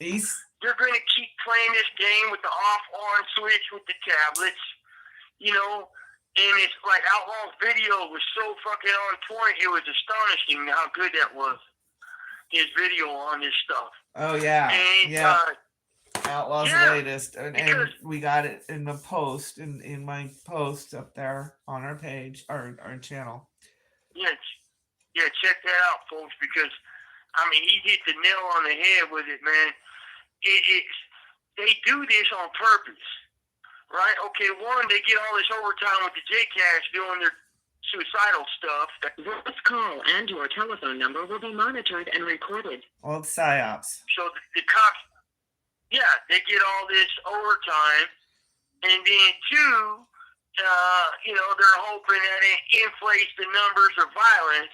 They're gonna keep playing this game with the off-on switch with the tablets, you know. And it's like Outlaw's video was so fucking on point. It was astonishing how good that was. His video on this stuff. Oh yeah. And, Outlaw's latest, and we got it in the post in my post up there on our page, our channel. Yeah, check that out, folks, because I mean he hit the nail on the head with it, man. They do this on purpose, right? Okay, one, they get all this overtime with the J-Cash doing their suicidal stuff. This call and your telephone number will be monitored and recorded. Well, it's psyops. So the cops, they get all this overtime, and then two, they're hoping that it inflates the numbers of violence,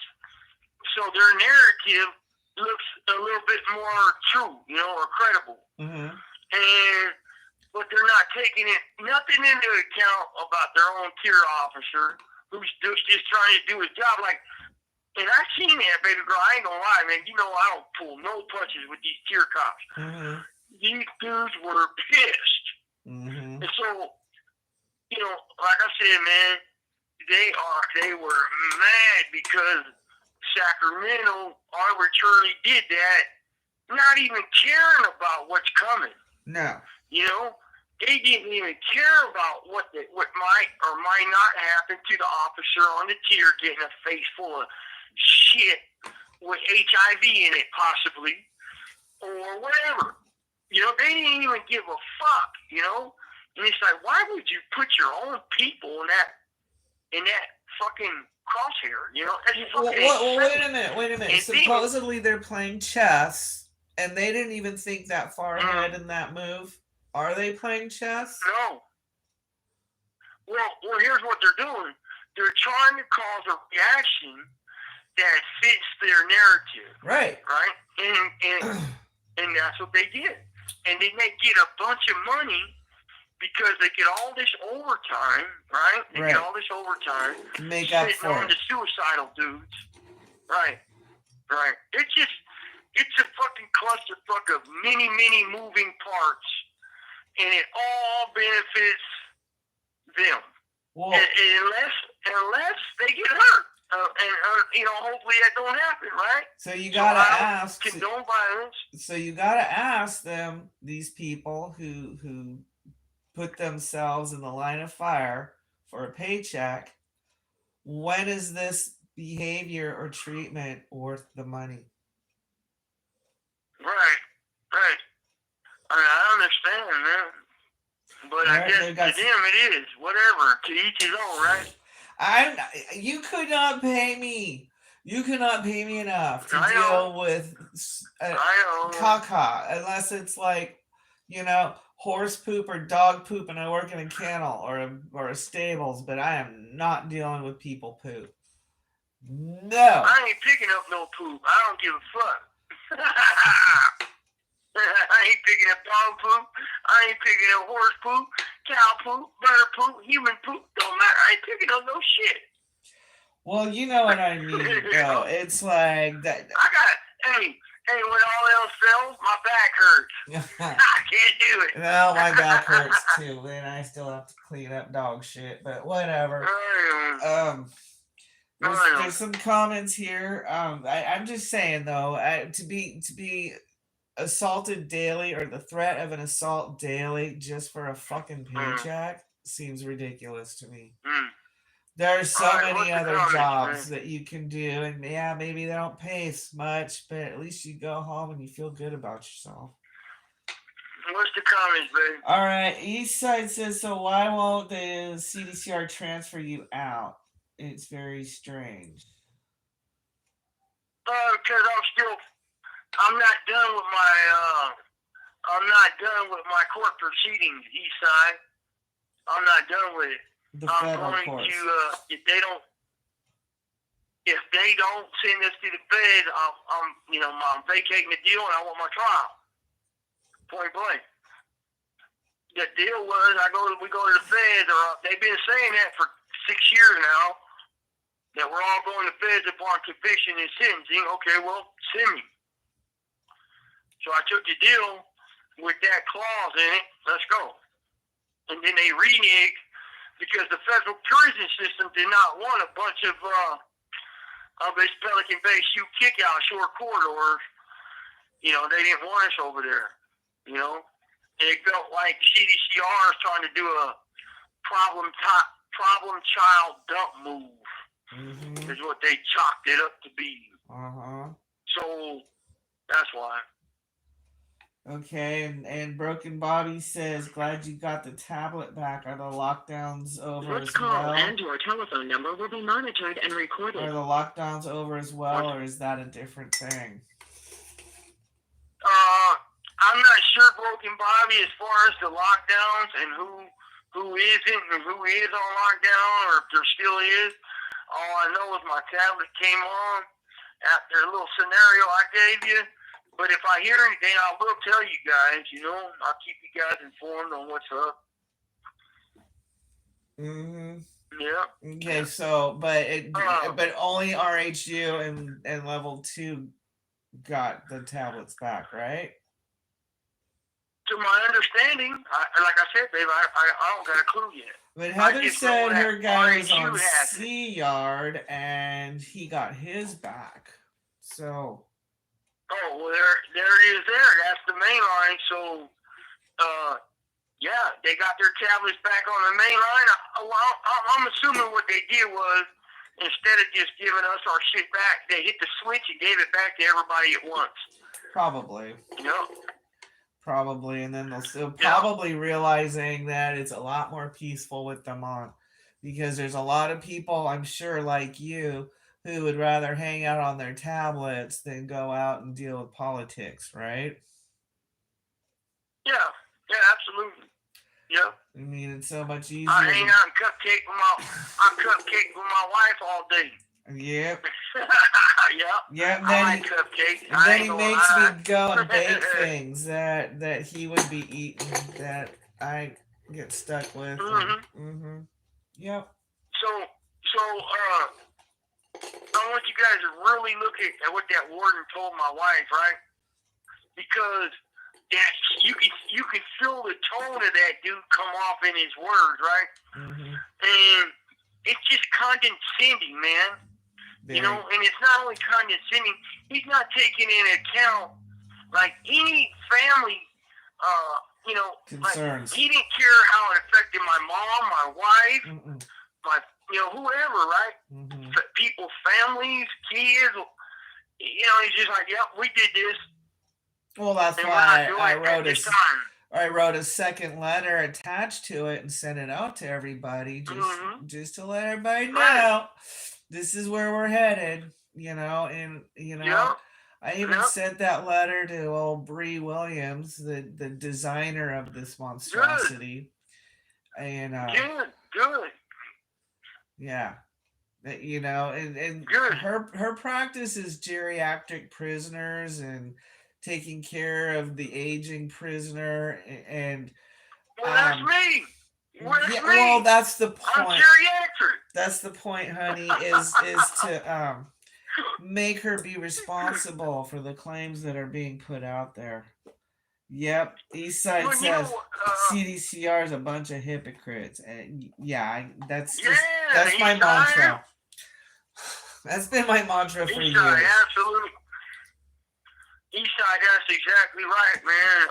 so their narrative looks a little bit more true, or credible. Mm-hmm. But they're not taking nothing into account about their own tier officer who's just trying to do his job. And I seen that, baby girl. I ain't gonna lie, man. I don't pull no punches with these tier cops. Mm-hmm. These dudes were pissed. Mm-hmm. And so, like I said, man, they were mad because Sacramento arbitrarily did that, not even caring about what's coming. No. They didn't even care about what might or might not happen to the officer on the tier getting a face full of shit with HIV in it, possibly, or whatever. They didn't even give a fuck, And it's like, why would you put your own people in that fucking crosshair, Well, wait a minute. And Supposedly they're playing chess, and they didn't even think that far ahead in that move. Are they playing chess? No. Well, here's what they're doing. They're trying to cause a reaction that fits their narrative. Right. Right? And that's what they did. And then they get a bunch of money because they get all this overtime, right? They get all this overtime to make up for on the suicidal dudes. Right. It's a fucking clusterfuck of many, many moving parts, and it all benefits them. Well, unless they get hurt. Hopefully that don't happen, right? So you gotta ask. Condone violence. So you gotta ask them, these people who put themselves in the line of fire for a paycheck, when is this behavior or treatment worth the money? Right. I understand, man. But I guess to them it is. Whatever. To each his own, right? You could not pay me. You cannot pay me enough to deal with caca, unless it's like, horse poop or dog poop, and I work in a kennel or a stables. But I am not dealing with people poop. No. I ain't picking up no poop. I don't give a fuck. I ain't picking up dog poop. I ain't picking up horse poop, cow poop, bird poop, human poop. Don't matter. I ain't picking up no shit. Well, you know what I mean, though. It's like that. Hey, when all else fails, my back hurts. I can't do it. Well, my back hurts too, and I still have to clean up dog shit. But whatever. There's some comments here. I'm just saying though, to be assaulted daily, or the threat of an assault daily just for a fucking paycheck seems ridiculous to me. There are so many other jobs that you can do, and maybe they don't pay as much, but at least you go home and you feel good about yourself. What's the comments, babe? All right, Eastside says, so why won't the CDCR transfer you out? It's very strange. Because I'm not done with my court proceedings, Eastside. I'm not done with it. The federal courts. If they don't send us to the feds, I'm vacating the deal and I want my trial. Point blank. The deal was we go to the feds, or they've been saying that for 6 years now, that we're all going to feds upon conviction and sentencing. Okay, well, send me. So I took the deal with that clause in it. Let's go. And then they reneged because the federal prison system did not want a bunch of this Pelican Bay shoot kick out short corridors. They didn't want us over there. And it felt like CDCR is trying to do a problem child dump move. Mm-hmm. Is what they chalked it up to be. So that's why. Okay, and Broken Bobby says, glad you got the tablet back. Are the lockdowns over as well? Call and your telephone number will be monitored and recorded. Are the lockdowns over as well, or is that a different thing? I'm not sure, Broken Bobby, as far as the lockdowns and who isn't and who is on lockdown, or if there still is. All I know is my tablet came on after a little scenario I gave you. But if I hear anything, I will tell you guys. I'll keep you guys informed on what's up. Mm-hmm. Yeah. Okay, so but only RHU and level 2 got the tablets back, right? To my understanding, like I said, babe, I don't got a clue yet. But Heather said her guy was on has C Yard and he got his back. So. Oh, well, there it is there. That's the main line. So, yeah, they got their tablets back on the main line. I'm assuming what they did was, instead of just giving us our shit back, they hit the switch and gave it back to everybody at once. Probably. Yep. Probably, and then they'll still probably realizing that it's a lot more peaceful with them on, because there's a lot of people, I'm sure, like you, who would rather hang out on their tablets than go out and deal with politics, right? Yeah, absolutely. Yeah. I mean, it's so much easier. I hang out and cupcake with my wife all day. Yep. Yep. And then, I like cupcakes. And then he makes me go and bake things that he would be eating that I get stuck with. Yep. So I want you guys to really look at what that warden told my wife, right? Because you can feel the tone of that dude come off in his words, right? And it's just condescending, man. Very. And it's not only condescending, he's not taking into account, like, any family, concerns. Like, he didn't care how it affected my mom, my wife, my, whoever, right? People's families, kids, he's just like, yep, we did this. Well, that's why I wrote a second letter attached to it and sent it out to everybody, just to let everybody know this is where we're headed, I even sent that letter to old Bree Williams, the designer of this monstrosity. Good. And good. Yeah. And her practice is geriatric prisoners and taking care of the aging prisoner, and that's me. Well, that's the point. I'm geriatric. That's the point, honey, is to make her be responsible for the claims that are being put out there. Yep, Eastside says CDCR is a bunch of hypocrites, and that's my mantra. That's been my mantra for years. Absolutely. Eastside, that's exactly right, man.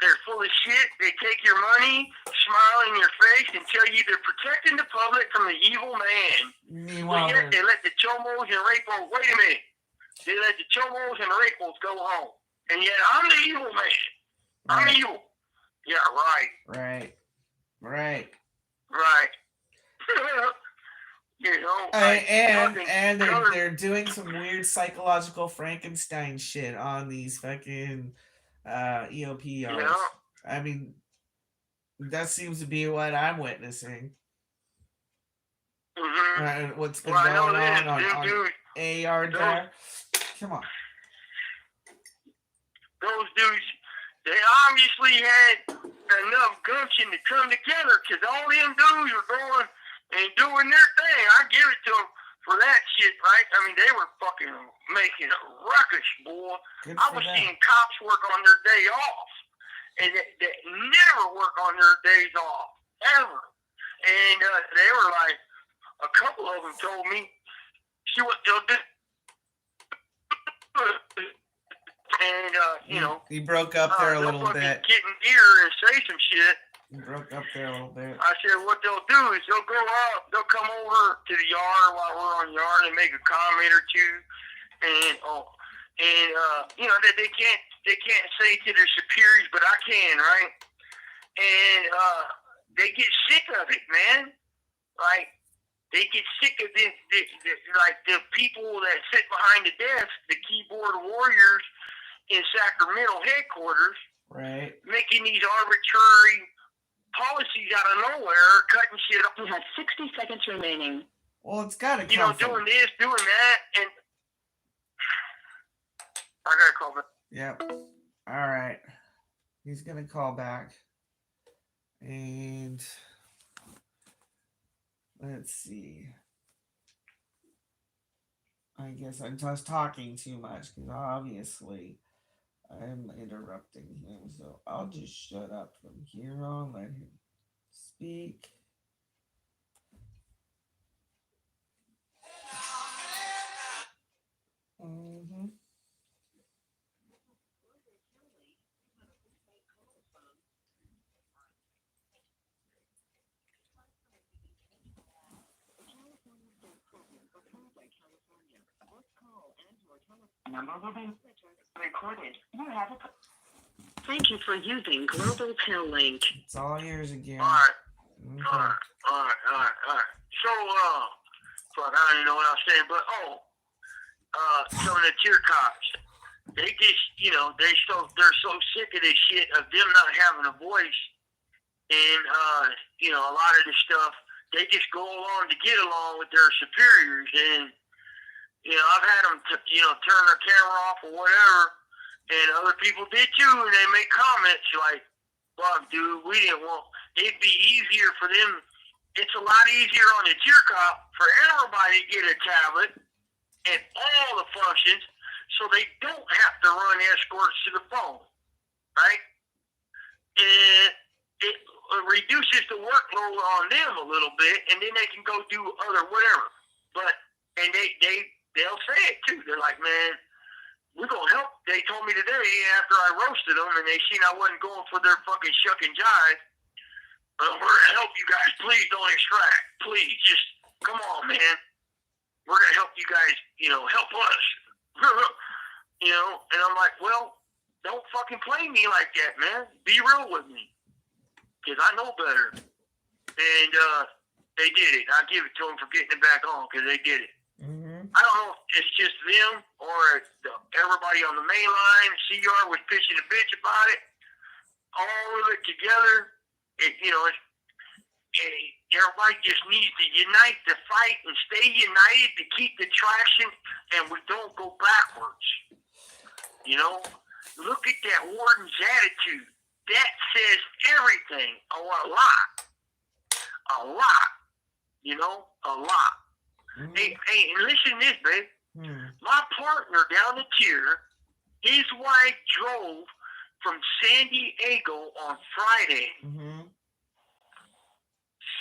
They're full of shit. They take your money, smile in your face, and tell you they're protecting the public from the evil man. Meanwhile, yet they let the chomos and rapos, wait a minute. They let the chomos and rapos go home. And yet I'm the evil man. I'm evil. Yeah, right. Right. And they're doing some weird psychological Frankenstein shit on these fucking EOPRs. I mean, that seems to be what I'm witnessing. What's been going on AR there? Come on. Those dudes, they obviously had enough gumption to come together, because all them dudes were going and doing their thing. I give it to them for that shit, right? I mean, they were fucking making a ruckus, boy. I was seeing cops work on their day off, and they never work on their days off, ever. And they were like, a couple of them told me, see what they'll do. And, he broke up there a little bit. Get in gear and say some shit. He broke up there a little bit. I said, what they'll do is they'll go up, they'll come over to the yard while we're on yard and make a comment or two, and that they can't say to their superiors, but I can, right? And they get sick of it, man. Like, they get sick of this, like the people that sit behind the desk, the keyboard warriors in Sacramento headquarters, right, making these arbitrary policies out of nowhere, cutting shit up. You have 60 seconds remaining. Well, it's got to You know, come from. doing this, doing that, and I gotta call back. Yep. All right. He's gonna call back. And let's see. I guess I'm just talking too much because obviously I'm interrupting him. So I'll just shut up from here on, let him speak. Mm-hmm. Number will be recorded. You have a... Thank you for using Global Tel Link. It's all yours again. All right, Okay. all right. So, fuck, I don't even know what I was saying, but some of the tier cops, they just, you know, they're so sick of this shit of them not having a voice, and you know, a lot of this stuff, they just go along to get along with their superiors, and you know, I've had them, you know, turn their camera off or whatever, and other people did too, and they make comments like, "Fuck, dude, we didn't want." It'd be easier for them. It's a lot easier on the tier cop for everybody to get a tablet and all the functions, so they don't have to run escorts to the phone, right? And it reduces the workload on them a little bit, and then they can go do other whatever. But and they'll say it too. They're like, "Man, we're gonna help." They told me today after I roasted them, and they seen I wasn't going for their fucking shuck and jive. We're gonna help you guys. Please don't extract. Please, just come on, man. We're gonna help you guys. You know, help us. You know, and I'm like, well, don't fucking play me like that, man. Be real with me, because I know better. And they did it. I give it to them for getting it back on, because they did it. Mm-hmm. I don't know if it's just them or everybody on the main line. CR was pitching a bitch about it. All of it together, you know, everybody just needs to unite to fight and stay united to keep the traction, and we don't go backwards. You know, look at that warden's attitude. That says everything. A lot. You know, a lot. Mm-hmm. Hey, and listen to this, babe. Hmm. My partner down the tier, his wife drove from San Diego on Friday. Mm-hmm.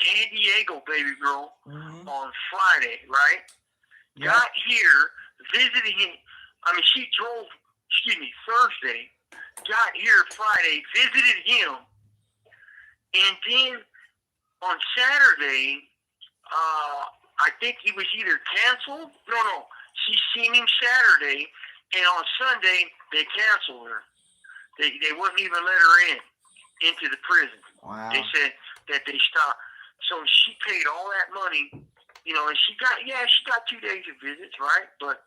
San Diego, baby girl, Mm-hmm. on Friday, right? Yep. Got here, visited him. I mean, she drove, Thursday. Got here Friday, visited him. And then on Saturday, I think he was either canceled. No. She seen him Saturday, and on Sunday they canceled her. They wouldn't even let her into the prison. Wow. They said that they stopped. So she paid all that money, you know, and she got 2 days of visits, right? But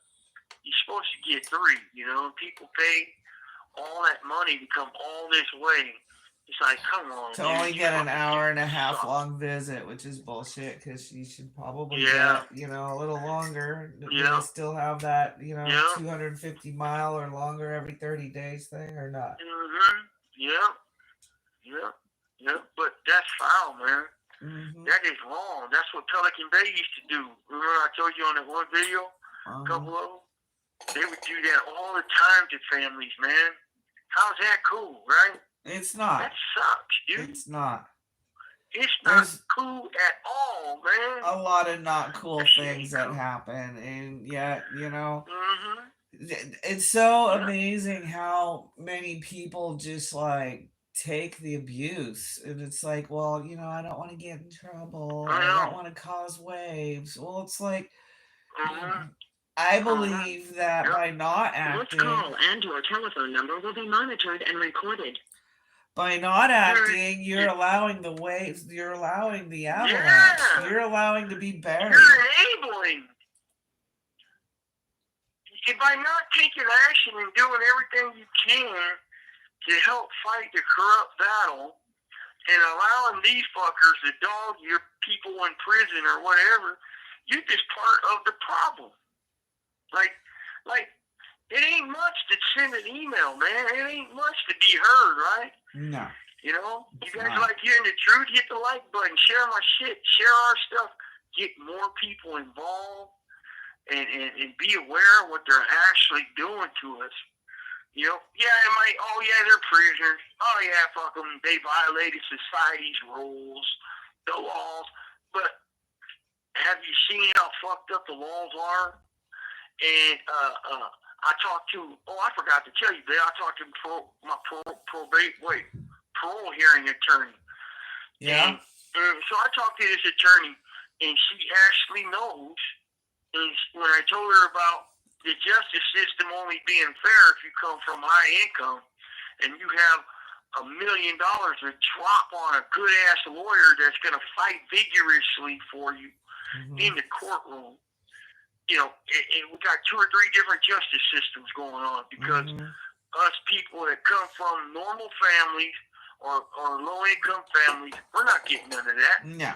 you're supposed to get 3, you know. And people pay all that money to come all this way. It's like, come on. To dude, only get an hour and a half suck. long visit, which is bullshit, because she should probably Yeah. get, you know, a little longer. Do Yeah. they still have that, you know, Yeah. 250 mile or longer every 30 days thing, or not? Mm-hmm. Yeah. But that's foul, man. Mm-hmm. That is wrong. That's what Pelican Bay used to do. Remember I told you on that one video, a couple of them? They would do that all the time to families, man. How's that cool, right? It's not. That sucks, dude. It's not. It's not There's cool at all, man. a lot of not cool That shit things ain't that cool. happen, and yet, you know, Mm-hmm. it's so Yeah. amazing how many people just like take the abuse, and it's like, well, you know, I don't want to get in trouble, I I know. don't want to cause waves. Well, it's like, Mm-hmm. I believe that Yep. by not This acting, call and your telephone number will be monitored and recorded. by not acting, you're allowing the waves, you're allowing the avalanche, Yeah. you're allowing to be buried. You're enabling. By not taking action and doing everything you can to help fight the corrupt battle, and allowing these fuckers to dog your people in prison or whatever, you're just part of the problem. Like, it ain't much to send an email, man. It ain't much to be heard, right? No. You know, you guys like hearing the truth, hit the like button, share my shit, share our stuff, get more people involved, and be aware of what they're actually doing to us. You know, yeah, it might, oh yeah, they're prisoners. Oh yeah, fuck them. They violated society's rules, the laws. But have you seen how fucked up the laws are? And I talked to, I forgot to tell you, I talked to my parole hearing attorney. Yeah. And so I talked to this attorney, and she actually knows. And when I told her about the justice system only being fair if you come from high income, and you have $1 million to drop on a good ass lawyer that's going to fight vigorously for you in the courtroom. You know, we got 2 or 3 different justice systems going on because us people that come from normal families or low-income families, we're not getting none of that. No.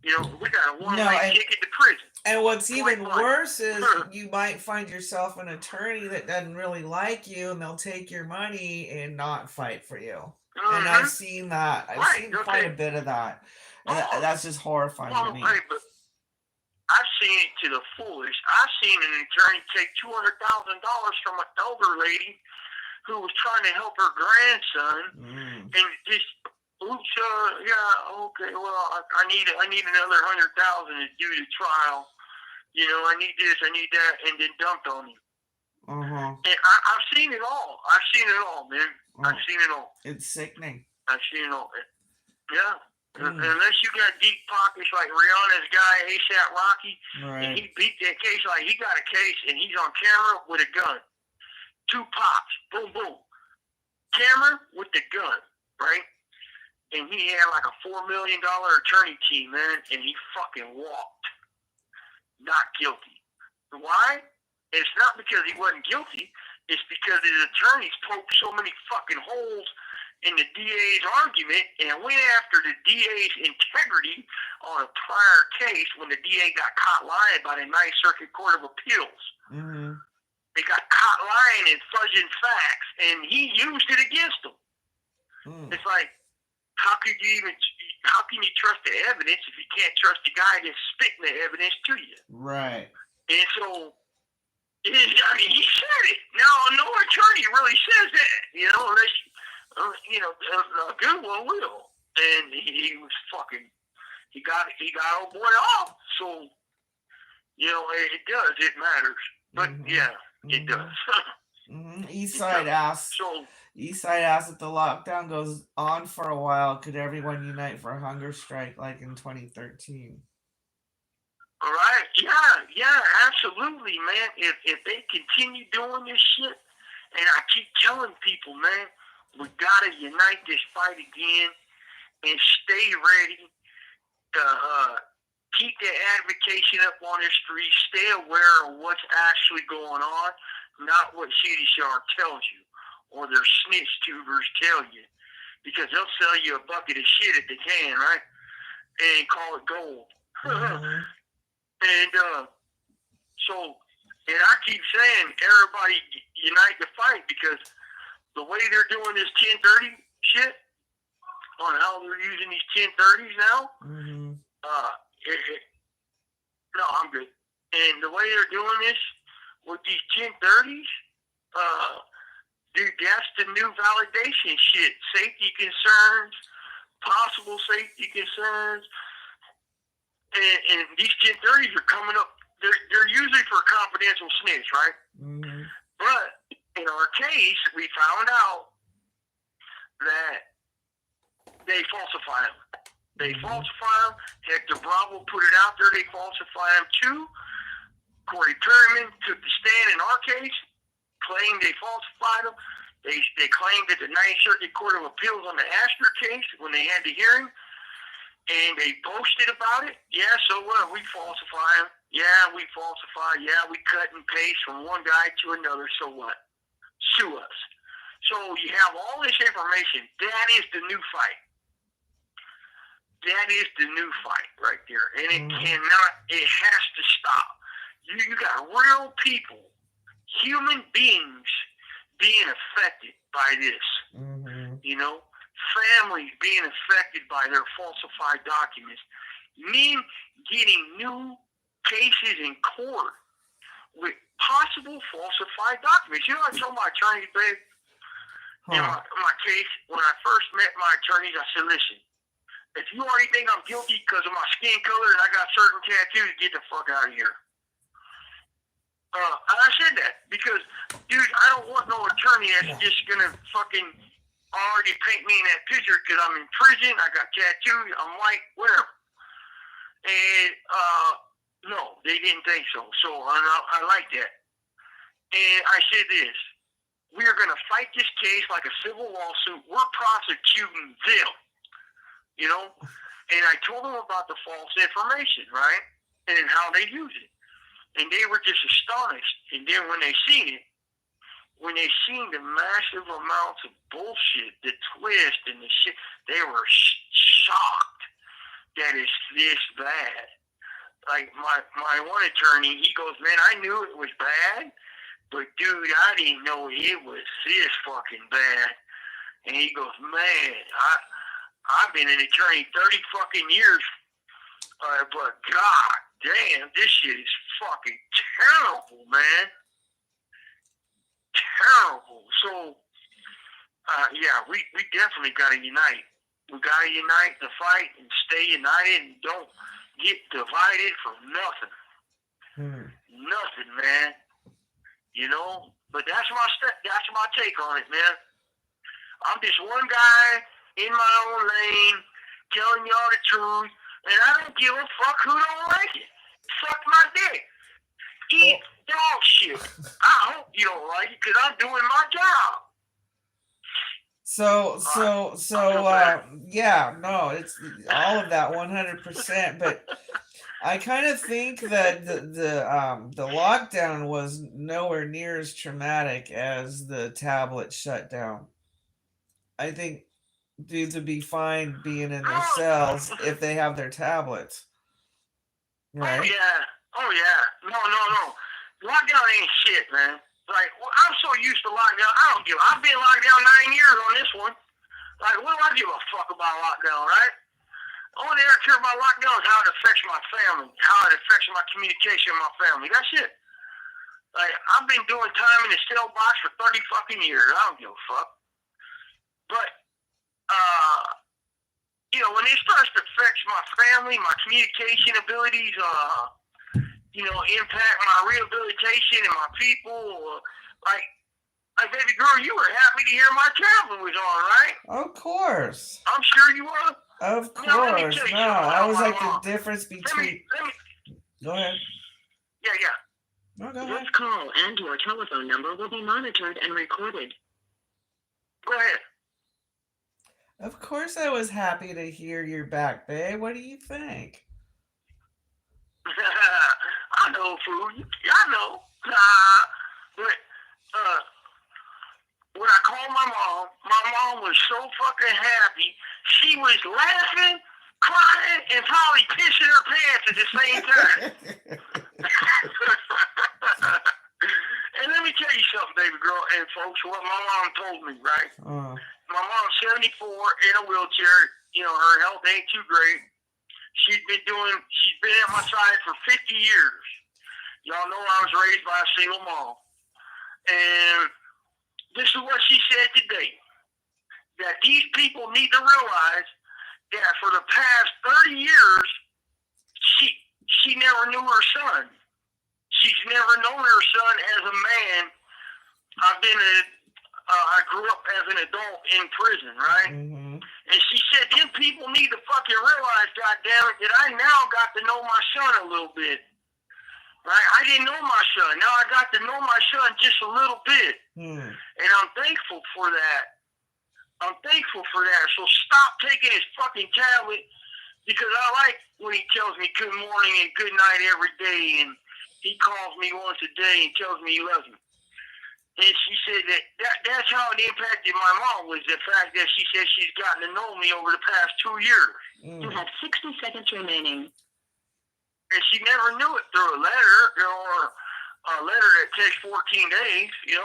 You know, we got a one-way ticket to prison. And what's even worse is you might find yourself an attorney that doesn't really like you, and they'll take your money and not fight for you. And I've seen that. I've seen quite a bit of that. And that's just horrifying to me. Right, but I've seen it to the fullest. I've seen an attorney take $200,000 from an elder lady who was trying to help her grandson, and just, okay, well, I need another $100,000 to do the trial. You know, I need this, I need that, and then dumped on you. And I've seen it all. I've seen it all, man. I've seen it all. It's sickening. I've seen it all. Yeah. Unless you got deep pockets like Rihanna's guy, A$AP Rocky, and he beat that case like he got a case and he's on camera with a gun. 2 pops. Boom, boom. Camera with the gun, right? And he had like a $4 million attorney team, man, and he fucking walked. Not guilty. Why? It's not because he wasn't guilty. It's because his attorneys poked so many fucking holes in the DA's argument and went after the DA's integrity on a prior case when the DA got caught lying by the 9th Circuit Court of Appeals. They got caught lying and fudging facts, and he used it against them. It's like, how can you trust the evidence if you can't trust the guy that's spitting the evidence to you? Right. And so, I mean, he said it. Now, no attorney really says that, you know, unless, a good one will. And he was fucking, he got old boy off. So, you know, it does. It matters. But, yeah, it does. Eastside asks if the lockdown goes on for a while, could everyone unite for a hunger strike like in 2013? All right. Yeah, absolutely, man. If they continue doing this shit, and I keep telling people, man, we gotta unite this fight again and stay ready. Keep the advocation up on the street. Stay aware of what's actually going on, not what CDCR tells you or their snitch tubers tell you, because they'll sell you a bucket of shit if they can, right? And call it gold. And and I keep saying, everybody unite the fight, because the way they're doing this 1030 shit, on how they're using these 1030s now, no, I'm good. And the way they're doing this with these 1030s, dude, that's the new validation shit. Safety concerns, possible safety concerns, and these 1030s are coming up. They're usually for confidential snitch, right? But in our case, we found out that they falsify them. They falsify them. Hector Bravo put it out there. They falsify them too. Corey Perryman took the stand in our case, claimed they falsified them. They claimed that the 9th Circuit Court of Appeals on the Astor case, when they had the hearing, and they boasted about it. Yeah, so what? We falsify them. Yeah, we falsify. Yeah, we cut and paste from one guy to another. So what? Sue us. So you have all this information. That is the new fight. That is the new fight right there, and it Mhm. cannot. It has to stop. You got real people, human beings, being affected by this. Mhm. You know, families being affected by their falsified documents. Men getting new cases in court with possible falsified documents. You know, I told my attorneys, babe, in Huh. my case, when I first met my attorneys, I said, listen, if you already think I'm guilty because of my skin color and I got certain tattoos, get the fuck out of here. And I said that because, dude, I don't want no attorney that's just gonna fucking already paint me in that picture because I'm in prison, I got tattoos, I'm white, whatever. And no, they didn't think so. So I like that. And I said this: we are gonna fight this case like a civil lawsuit. We're prosecuting them, you know. And I told them about the false information, right, and how they use it. And they were just astonished. And then when they seen it, when they seen the massive amounts of bullshit, the twist and the shit, they were shocked that it's this bad. Like my one attorney, he goes, man, I knew it was bad, but dude, I didn't know it was this fucking bad. And he goes, man, I've been an attorney 30 fucking years, but god damn, this shit is fucking terrible, man. Terrible. So, yeah, we definitely got to unite. We got to unite the fight and stay united and don't get divided for nothing. Nothing, man. You know? But that's my take on it, man. I'm just one guy in my own lane telling y'all the truth, and I don't give a fuck who don't like it. Fuck my dick. Eat dog shit. I hope you don't like it because I'm doing my job. Yeah, no, it's all of that 100%. But I kind of think that the lockdown was nowhere near as traumatic as the tablet shutdown. I think dudes would be fine being in their cells if they have their tablets. Right? Oh yeah. No. Lockdown ain't shit, man. Like, I'm so used to lockdown. I've been locked down 9 years on this one. Like, what do I give a fuck about lockdown, right? Only thing I care about lockdown is how it affects my family, how it affects my communication with my family. That's it. Like, I've been doing time in the cell box for 30 fucking years. I don't give a fuck. But, you know, when it starts to affect my family, my communication abilities, you know, impact my rehabilitation and my people, like baby girl, you were happy to hear my traveling was on, right? Of course. I'm sure you were. Of course. No, I was like the difference between. Go ahead. Yeah. No, go ahead. This call and your telephone number will be monitored and recorded. Go ahead. Of course I was happy to hear you're back, babe. What do you think? I know, food. I know. But when I called my mom was so fucking happy. She was laughing, crying, and probably pissing her pants at the same time. And let me tell you something, baby girl and folks, what my mom told me, right? My mom's 74 in a wheelchair. You know, her health ain't too great. She's been at my side for 50 years. Y'all know I was raised by a single mom. And this is what she said today. That these people need to realize that for the past 30 years, she never knew her son. She's never known her son as a man. I grew up as an adult in prison, right? Mm-hmm. And she said, them people need to fucking realize, goddammit, that I now got to know my son a little bit. Right? I didn't know my son. Now I got to know my son just a little bit. And I'm thankful for that. So stop taking his fucking tablet, because I like when he tells me good morning and good night every day, and he calls me once a day and tells me he loves me. And she said that's how it impacted my mom, was the fact that she said she's gotten to know me over the past 2 years. You have 60 seconds remaining. And she never knew it through a letter, or a letter that takes 14 days, and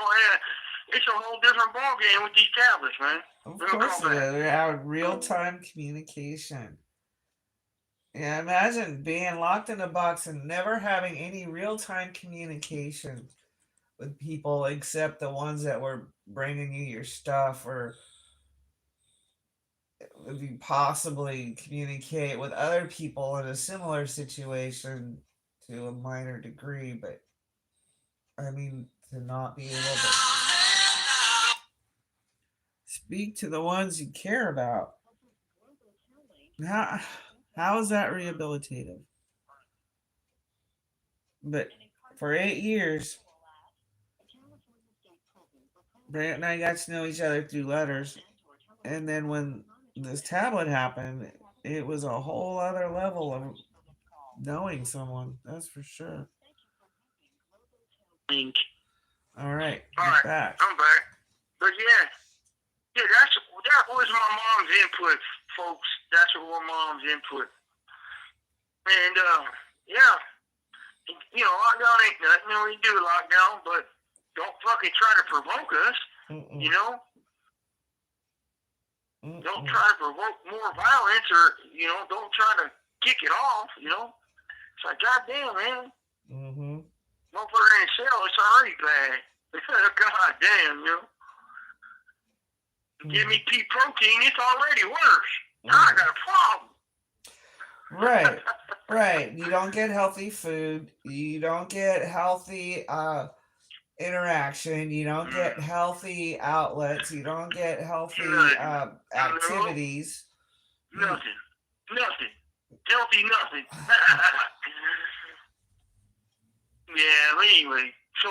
it's a whole different ballgame with these tablets, man. Of course it is. We have real-time communication. Yeah, imagine being locked in a box and never having any real-time communication with people except the ones that were bringing you your stuff, or if you possibly communicate with other people in a similar situation to a minor degree, but I mean, to not be able to speak to the ones you care about. How is that rehabilitative? But for 8 years, Brant and I got to know each other through letters. And then when this tablet happened, it was a whole other level of knowing someone. That's for sure. All right, back. I'm back. But yeah, that was my mom's input, folks. That's what my mom's input. And lockdown ain't nothing. We do lockdown, but don't fucking try to provoke us. Don't try to provoke more violence, or don't try to kick it off. It's like, goddamn, man. Motherfucker in a cell, it's already bad. God damn, Give me pea protein, it's already worse. Now I got a problem. Right. You don't get healthy food. You don't get healthy interaction. You don't get healthy outlets. You don't get healthy activities. Nothing. Healthy nothing. Yeah, anyway. So,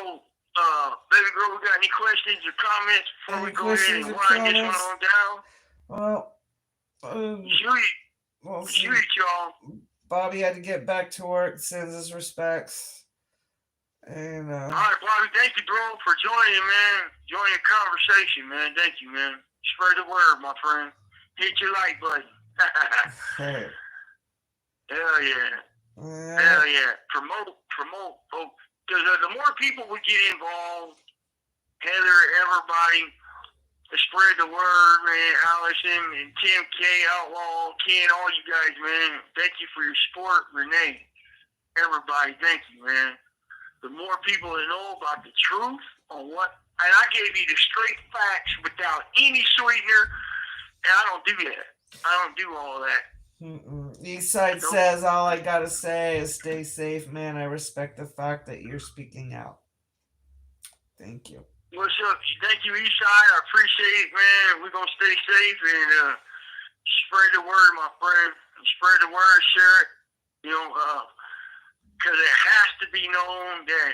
baby girl, we got any questions or comments before we go ahead and wind this one on down? Well, Shoot, y'all. Bobby had to get back to work, sends his respects. And all right, Bobby, thank you, bro, for joining, man. Joining the conversation, man. Thank you, man. Spread the word, my friend. Hit your like button. Hey. Hell yeah. Hell yeah. Promote, folks. Because the more people we get involved, Heather, everybody, spread the word, man. Allison and Tim K, Outlaw, Ken, all you guys, man. Thank you for your support. Renee, everybody, thank you, man. The more people that know about the truth on what, and I gave you the straight facts without any sweetener, and I don't do that. I don't do all that. Eastside says, all I gotta say is stay safe, man. I respect the fact that you're speaking out. Thank you. What's up? Thank you, Eastside. I appreciate it, man. We're going to stay safe and spread the word, my friend. Spread the word, share it. Because it has to be known that,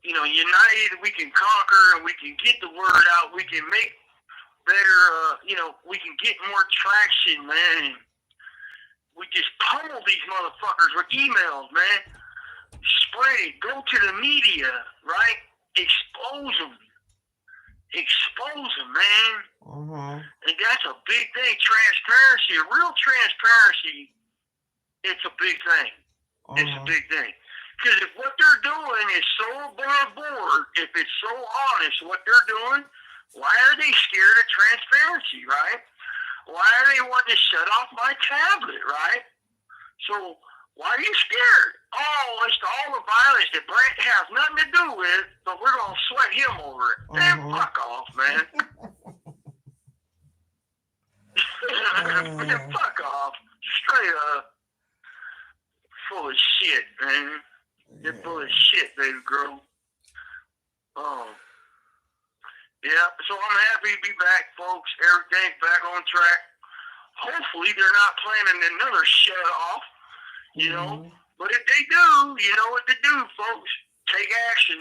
united we can conquer, and we can get the word out. We can make better, we can get more traction, man. We just pummel these motherfuckers with emails, man. Spread it. Go to the media, right? Expose them, man. And that's a big thing. Transparency, real transparency. It's a big thing. It's a big thing. Because if what they're doing is so above board, if it's so honest what they're doing, why are they scared of transparency, right? Why are they wanting to shut off my tablet, right? So why are you scared? Oh, it's all the violence that Brant has nothing to do with, but we're going to sweat him over it. Man, fuck off, man. Man, fuck off. Straight up. Full of shit, man. They're full of shit, baby girl. Oh. Yeah, so I'm happy to be back, folks. Everything's back on track. Hopefully they're not planning another shut-off. But if they do, you know what to do, folks. Take action.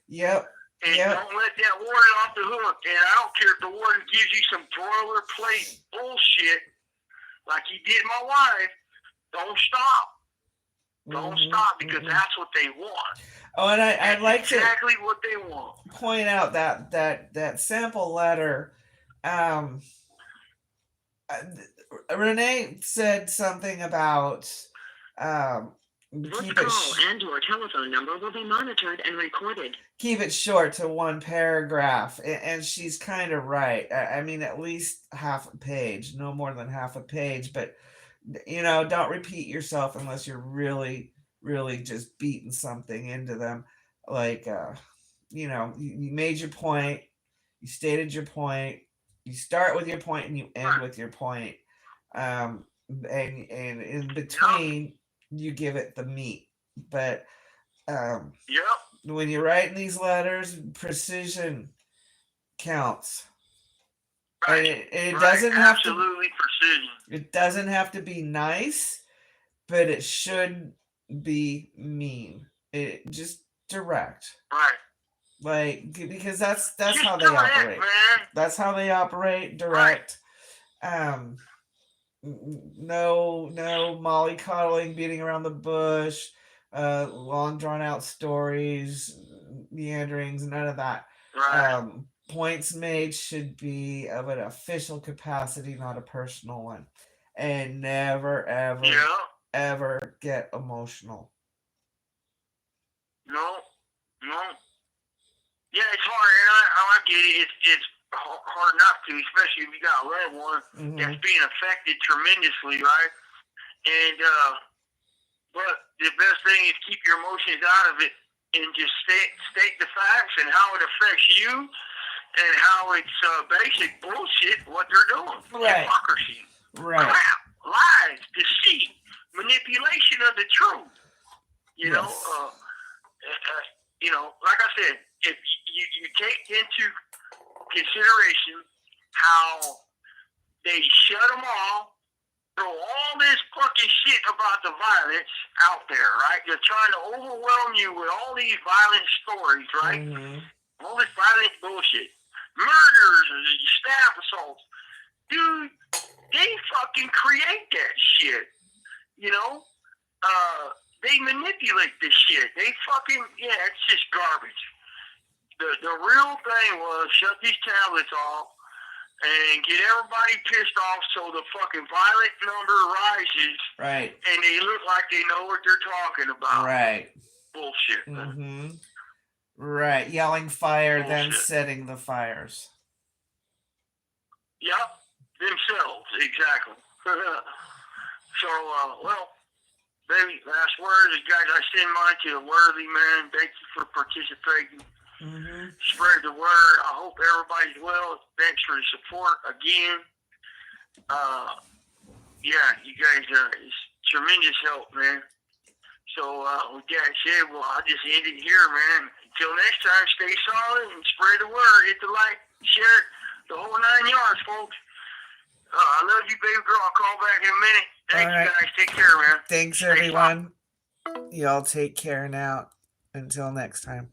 Yep. And don't let that warden off the hook. And I don't care if the warden gives you some boilerplate bullshit like he did my wife. Don't stop. Don't stop, because that's what they want. Oh, and I'd That's like to exactly what they want. point out that sample letter. Um, Renee said something about This keep it call and/or telephone number will be monitored and recorded. keep it short to one paragraph, and she's kind of right. I mean, at least half a page, no more than half a page. But don't repeat yourself unless you're really, really just beating something into them. Like, you made your point, you stated your point, you start with your point and you end with your point. And in between, you give it the meat. But Yep. when you're writing these letters, precision counts. Right. And it Right. doesn't have to. Absolutely precision. It doesn't have to be nice, but it should be mean. It just direct. Right. Like, because that's Just how they direct, operate. man. That's how they operate. Direct. No mollycoddling, beating around the bush, long drawn out stories, meanderings, none of that. Right. Points made should be of an official capacity, not a personal one, and never ever Yeah. ever get emotional. No. No. Yeah, it's hard, and I get it. It's hard not to, especially if you got a loved one that's being affected tremendously, right? And but the best thing is keep your emotions out of it and just state the facts and how it affects you and how it's basic bullshit what they're doing. Right. Hypocrisy, Right. crap, lies, deceit, manipulation of the truth. You know, like I said, if you take into consideration how they shut them off, throw all this fucking shit about the violence out there, right? They're trying to overwhelm you with all these violent stories, right? All this violent bullshit. Murders, staff assaults. Dude, they fucking create that shit. They manipulate this shit. They fucking, it's just garbage. The real thing was shut these tablets off and get everybody pissed off so the fucking violent number rises. Right. And they look like they know what they're talking about. Right. Bullshit. Right. Yelling fire, Bullshit. then setting the fires. Yep. Themselves. Exactly. So, well, baby, last words. Guys, I send mine to the worthy man. Thank you for participating. Spread the word. I hope everybody's well. Thanks for the support again. You guys it's tremendous help, man. So with that said, well, I'll just end it here, man. Until next time, stay solid and spread the word. Hit the like, share it, the whole 9 yards, folks. I love you, baby girl. I'll call back in a minute. Thank you, guys. Take care, man. Thanks, everyone. Y'all take care now. Until next time.